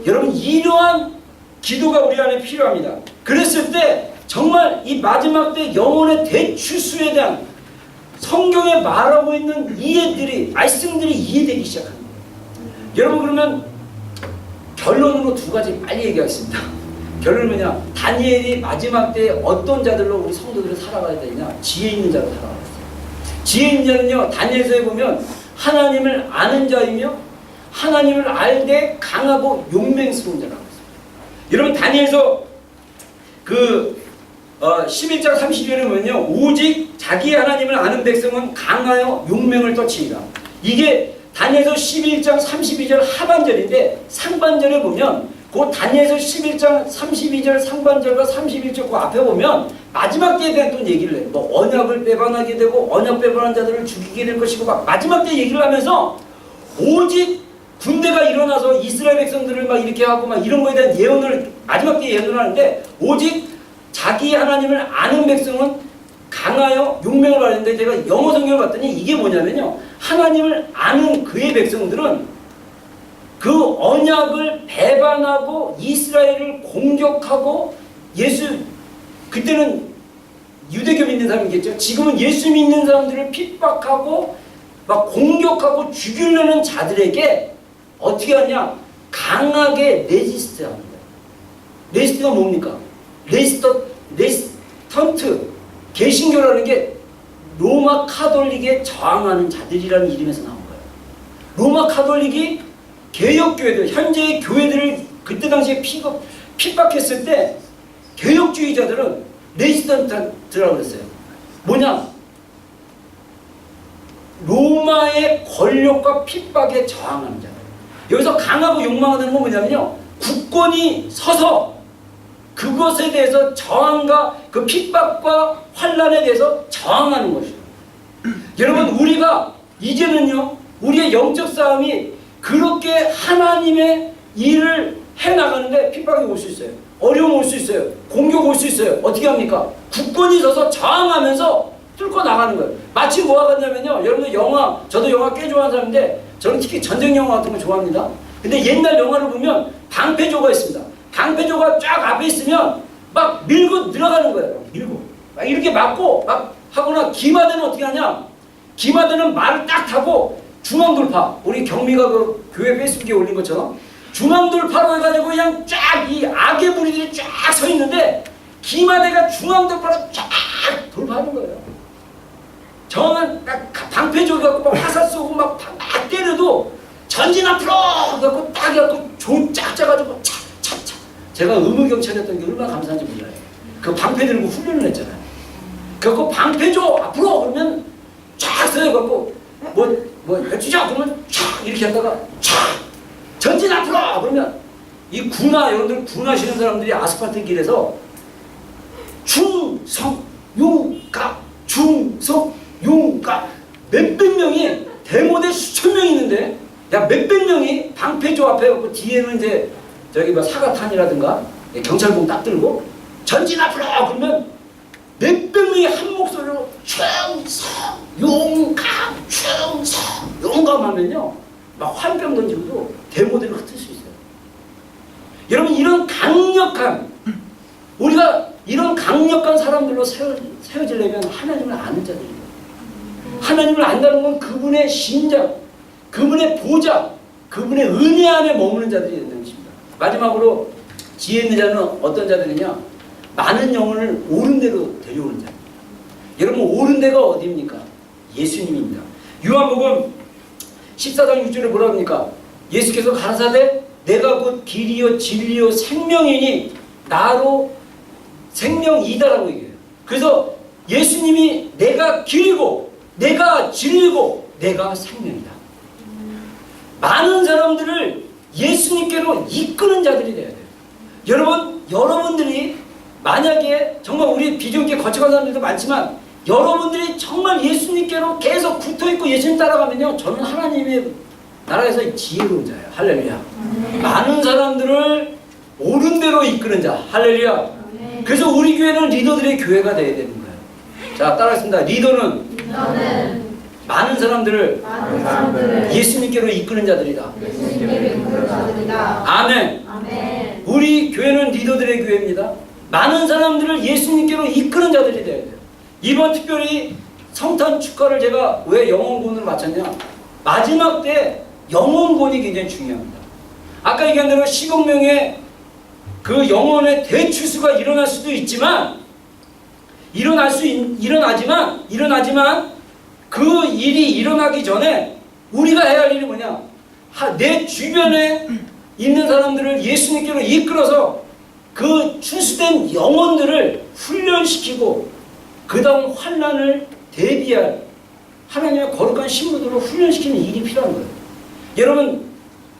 C: 여러분 이러한 기도가 우리 안에 필요합니다. 그랬을 때 정말 이 마지막 때 영혼의 대추수에 대한 성경에 말하고 있는 이해들이 말씀들이 이해되기 시작합니다. 여러분 그러면 결론으로 두 가지 빨리 얘기하겠습니다. 결론은 뭐냐? 다니엘이 마지막 때에 어떤 자들로 우리 성도들을 살아가야 되냐? 지혜 있는 자로 살아가야 돼요. 지혜 있는 자는요, 다니엘서에 보면 하나님을 아는 자이며 하나님을 알되 강하고 용맹스러운 자라고 했습니다. 여러분 다니엘서 그 11장 30절에 보면요, 오직 자기 하나님을 아는 백성은 강하여 용맹을 떨치리라. 이게 다니엘서 11장 32절 하반절인데 상반절에 보면 그 다니엘서 11장 32절 상반절과 31절 그 앞에 보면 마지막 때에 대한 또 얘기를 해요. 뭐 언약을 배반하게 되고 언약 배반한 자들을 죽이게 될 것이고 막 마지막 때 얘기를 하면서 오직 군대가 일어나서 이스라엘 백성들을 막 이렇게 하고 막 이런 거에 대한 예언을 마지막 때 예언을 하는데 오직 자기 하나님을 아는 백성은 강하여 용맹을 받는데 제가 영어 성경을 봤더니 이게 뭐냐면요, 하나님을 아는 그의 백성들은 그 언약을 배반하고 이스라엘을 공격하고 그때는 유대교 믿는 사람이겠죠. 지금은 예수 믿는 사람들을 핍박하고 막 공격하고 죽이려는 자들에게 어떻게 하냐? 강하게 레지스트 합니다. 레지스트가 뭡니까? 레지스턴트. 개신교라는 게 로마 카톨릭에 저항하는 자들이라는 이름에서 나온 거예요. 로마 카톨릭이 개혁교회들, 현재의 교회들을 그때 당시에 핍박했을 때 개혁주의자들은 레지스턴트라고 그랬어요. 뭐냐? 로마의 권력과 핍박에 저항하는 자들. 여기서 강하고 욕망하는 건 뭐냐면요, 국권이 서서 그것에 대해서 저항과 그 핍박과 환란에 대해서 저항하는 것이에요. 여러분 우리가 이제는요, 우리의 영적 싸움이 그렇게 하나님의 일을 해나가는데 핍박이 올 수 있어요. 어려움 올 수 있어요. 공격 올 수 있어요. 어떻게 합니까? 국권이 서서 저항하면서 뚫고 나가는 거예요. 마치 뭐가 같냐면요, 여러분들 영화, 저도 영화 꽤 좋아하는 사람인데 저는 특히 전쟁 영화 같은 거 좋아합니다. 근데 옛날 영화를 보면 방패조가 있습니다. 방패조가 쫙 앞에 있으면 막 밀고 들어가는 거예요. 밀고 막 이렇게 막고 막 하거나, 기마대는 어떻게 하냐? 기마대는 말을 딱 타고 중앙돌파, 우리 경미가 그 교회 페이스북에 올린 것처럼 중앙돌파로 해가지고 그냥 쫙 이 악의 무리들이 쫙 서 있는데 기마대가 중앙돌파로 쫙 돌파하는 거예요. 저는 방패조 갖고 막 화살 쏘고 막 때려도 전진 앞으로 갖고 딱 갖고 쫙 짜가지고 차차차. 제가 의무경찰이었던 게 얼마나 감사한지 몰라요. 그 방패 들고 훈련을 했잖아요. 그래갖고 방패조 앞으로 그러면 쫙 서여갖고 뭐 해주자 그러면 촥 이렇게 하다가 촥 전진 앞으로 그러면 이 군화, 여러분들 군화시는 사람들이 아스팔트 길에서 충성 용갑 충성 용갑 몇백 명이 대모대 수천 명이 있는데 야 몇백 명이 방패조 앞에 갖고 뒤에는 이제 저기 뭐 사과탄이라든가 경찰봉 딱 들고 전진 앞으로 그러면 몇백 명이 한 목소리로 충성 용감 충성 용감 하면요 막 화병 던지고도 대모대로 흩을 수 있어요. 여러분 이런 강력한, 우리가 이런 강력한 사람들로 세워지려면 하나님을 아는 자들이에요. 하나님을 안다는 건 그분의 신장, 그분의 보좌, 그분의 은혜 안에 머무는 자들이 된다는 것입니다. 마지막으로 지혜 있는 자는 어떤 자들이냐? 많은 영혼을 옳은 데로 데려오는 자. 여러분 옳은 데가 어디입니까? 예수님입니다. 요한복음 14장 6절에 뭐라 합니까? 예수께서 가라사대 내가 곧 길이요 진리요 생명이니 나로 생명이다라고 얘기해요. 그래서 예수님이 내가 길이고 내가 진리고 내가 생명이다. 많은 사람들을 예수님께로 이끄는 자들이 돼야 돼요. 여러분들이 만약에 정말 우리 비전기에 거쳐간 사람들도 많지만 여러분들이 정말 예수님께로 계속 붙어있고 예수님 따라가면요 저는 하나님의 나라에서 지혜로운 자예요. 할렐루야. 많은 사람들을 옳은 대로 이끄는 자. 할렐루야. 그래서 우리 교회는 리더들의 교회가 돼야 되는 거예요. 자, 따라하겠습니다. 리더는 많은 사람들을 예수님께로 이끄는 자들이다. 아멘. 우리 교회는 리더들의 교회입니다. 많은 사람들을 예수님께로 이끄는 자들이 돼야 돼요. 이번 특별히 성탄 축하를 제가 왜 영혼군을 마쳤냐? 마지막 때 영혼군이 굉장히 중요합니다. 아까 얘기한 대로 10억 명의 그 영혼의 대추수가 일어날 수도 있지만 일어나지만 그 일이 일어나기 전에 우리가 해야 할 일이 뭐냐? 내 주변에 있는 사람들을 예수님께로 이끌어서 그 추수된 영혼들을 훈련시키고 그 다음 환난을 대비할 하나님의 거룩한 신부들을 훈련시키는 일이 필요한 거예요. 여러분,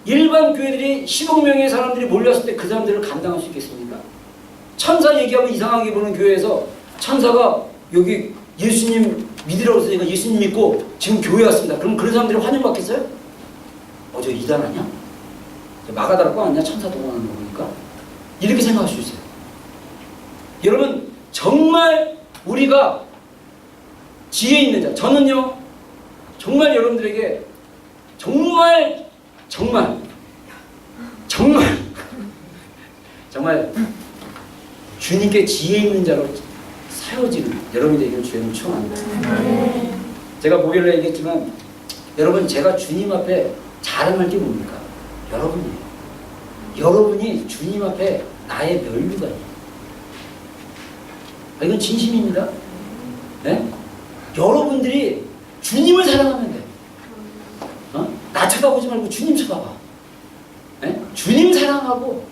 C: 일반 교회들이 10억 명의 사람들이 몰렸을 때 그 사람들을 감당할 수 있겠습니까? 천사 얘기하면 이상하게 보는 교회에서 천사가 여기 예수님 믿으라고 해서 제가 예수님 믿고 지금 교회 왔습니다. 그럼 그런 사람들이 환영받겠어요? 저 이단 아니야? 마가다라 꽝 아니야? 천사 동원하는 거 보니까 이렇게 생각할 수 있어요. 여러분, 정말 우리가 지혜 있는 자, 저는요 정말 여러분들에게 정말 주님께 지혜 있는 자로 사여지는 여러분들에게 주님을 축원합니다. 제가 목요일에 얘기했지만 여러분, 제가 주님 앞에 자랑할 게 뭡니까? 여러분이에요. 여러분이 주님 앞에 나의 멸류관이에요. 이건 진심입니다. 네? 여러분들이 주님을 사랑하면 돼. 나 쳐다보지 말고 주님 쳐다봐. 네? 주님 사랑하고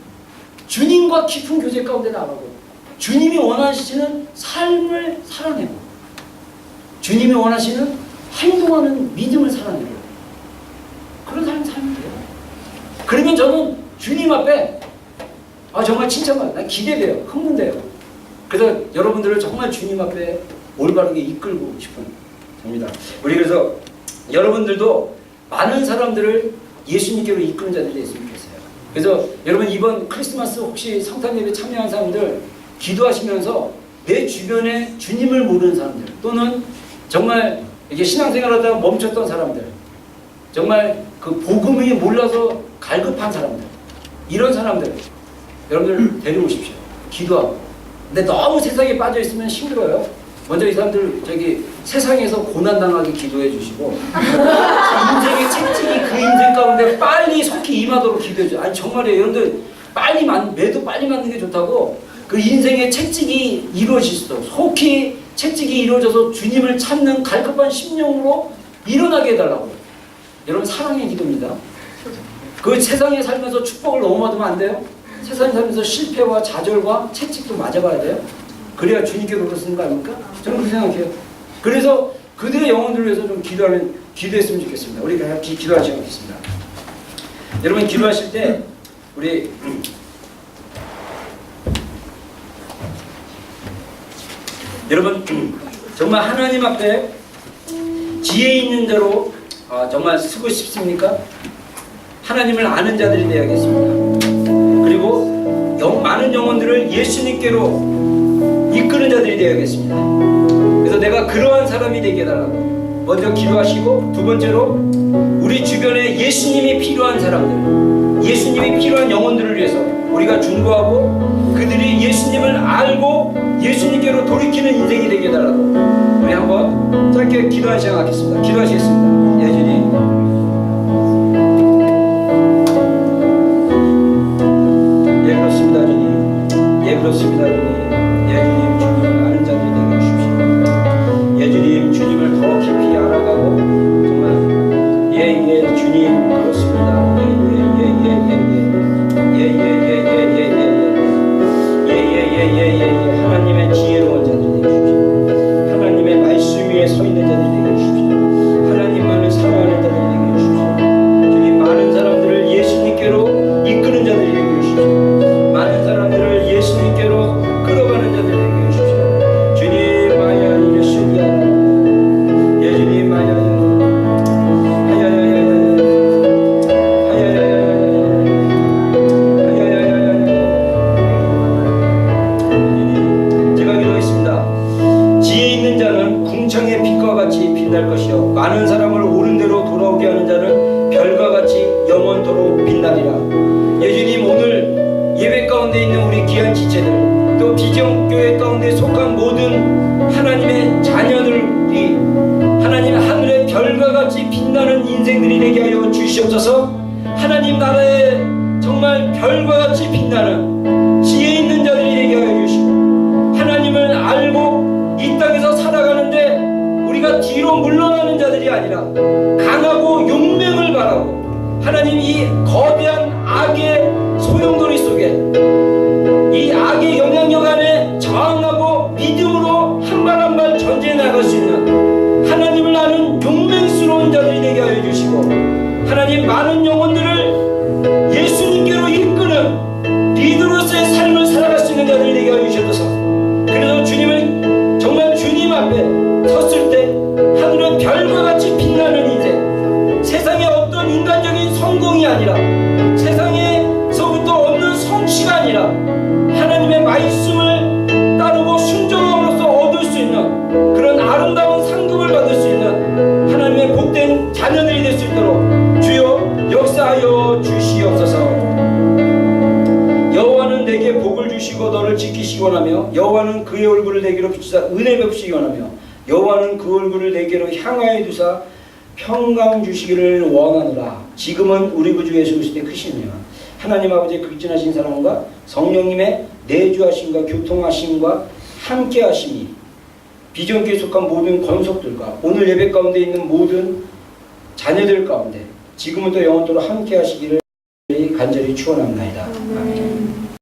C: 주님과 깊은 교제 가운데 나가고 주님이 원하시는 삶을 살아내고 주님이 원하시는 행동하는 믿음을 살아내고 그런 삶을 살면 돼요. 그러면 저는 주님 앞에 정말 칭찬받아요. 난 기대돼요. 흥분돼요. 그래서 여러분들을 정말 주님 앞에 올바르게 이끌고 싶은 겁니다. 우리 그래서 여러분들도 많은 사람들을 예수님께로 이끄는 자들이 됐으면 좋겠어요. 그래서 여러분, 이번 크리스마스 혹시 성탄 예배 참여한 사람들 기도하시면서 내 주변에 주님을 모르는 사람들 또는 정말 이게 신앙생활하다가 멈췄던 사람들, 정말 그 복음이 몰라서 갈급한 사람들, 이런 사람들 여러분들 데려오십시오. 기도하고. 근데 너무 세상에 빠져 있으면 힘들어요. 먼저 이 사람들 세상에서 고난당하게 기도해 주시고 인생의 채찍이 그 인생 가운데 빨리 속히 임하도록 기도해 주세요. 아니 정말이에요. 여러분들 매도 빨리 맞는 게 좋다고. 그 인생의 채찍이 이루어지시도록 속히 채찍이 이루어져서 주님을 찾는 갈급한 심령으로 일어나게 해달라고. 여러분, 사랑의 기도입니다. 그 세상에 살면서 축복을 너무 받으면 안 돼요. 세상에 살면서 실패와 좌절과 채찍도 맞아봐야 돼요. 그래야 주님께로 쓰는 거 아닙니까? 저는 그렇게 생각해요. 그래서 그들의 영혼들을 위해서 좀 기도했으면 좋겠습니다. 우리 같이 기도할 시간 있습니다. 여러분, 기도하실 때 우리 여러분 정말 하나님 앞에 지혜 있는 자로 정말 쓰고 싶습니까? 하나님을 아는 자들이 되어야겠습니다. 그리고 많은 영혼들을 예수님께로 이끄는 자들이 되어야겠습니다. 그래서 내가 그러한 사람이 되게 해달라고 먼저 기도하시고, 두 번째로 우리 주변에 예수님이 필요한 사람들, 예수님이 필요한 영혼들을 위해서 우리가 중보하고 그들이 예수님을 알고 예수님께로 돌이키는 인생이 되게 해달라고 우리 한번 짧게 기도하는 시간 갖겠습니다. 기도하시겠습니다. 예수님, 그렇습니다 주님. 그렇습니다 주님. 주님을 아는 자들이 되게 해주십시오. 주님, 주님을 더 깊이 알아가고 정말 주님, 그렇습니다. 하나님의 지혜로운 자들이 되게 해주십시오. 하나님의 말씀 위에 서 있는 자들이 되게 해주십시오. 하나님만을 사랑하는 자들이 되게 해주십시오. 주님, 많은 사람들을 예수님께로 이끄는 자들이 되게 해주십시오. 많은 사람들을 예수님께로 끌어가는 자들이 되게 해주십시오. 주님, 마야 예수야, 주님, 마야
A: 거대한 지체들, 또 비전교회 가운데 속한 모든 하나님의 자녀들이 하나님 하늘의 별과 같이 빛나는 인생들이 되게 하여 주시옵소서. 하나님 나라에 정말 별과 같이 빛나는 지혜 있는 자들이 되게 하여 주시고, 하나님을 알고 이 땅에서 살아가는데 우리가 뒤로 물러나는 자들이 아니라 강하고 용맹을 바라고 하나님 이 거대한 악의 소용돌이 속에 이 악의 영향력 안에 저항하고 믿음으로 한 발 한 발 전진해 나갈 수 있는 하나님을 아는 용맹스러운 자들이 되게 하여 주시고, 하나님 많은 영혼들을 예수님께로 이끄는 리더로서의 삶을 살아갈 수 있는 자들이 되게 하여 주셔서, 그래서 주님을 정말 주님 앞에 섰을 때 하늘의 별과 같이 빛나는 인생, 세상의 어떤 인간적인 성공이 아니라 세상에서부터 얻는 성취가 아니라 하나님의 말씀을 따르고 순종함으로써 얻을 수 있는 그런 아름다운 상급을 받을 수 있는 하나님의 복된 자녀들이 될 수 있도록 주여 역사하여 주시옵소서. 여호와는 내게 복을 주시고 너를 지키시기 원하며 여호와는 그의 얼굴을 내게로 비추사 은혜 베푸시기 원하며 여호와는 그 얼굴을 내게로 향하여 두사 평강 주시기를 원하노라. 지금은 우리 구주 예수 그리스도의 크시며 하나님 아버지의 극진하신 사랑과 성령님의 내주하심과 교통하심과 함께하심이 비전교회에 속한 모든 권속들과 오늘 예배 가운데 있는 모든 자녀들 가운데 지금부터 영원토록 함께하시기를 간절히 축원합니다. 아멘.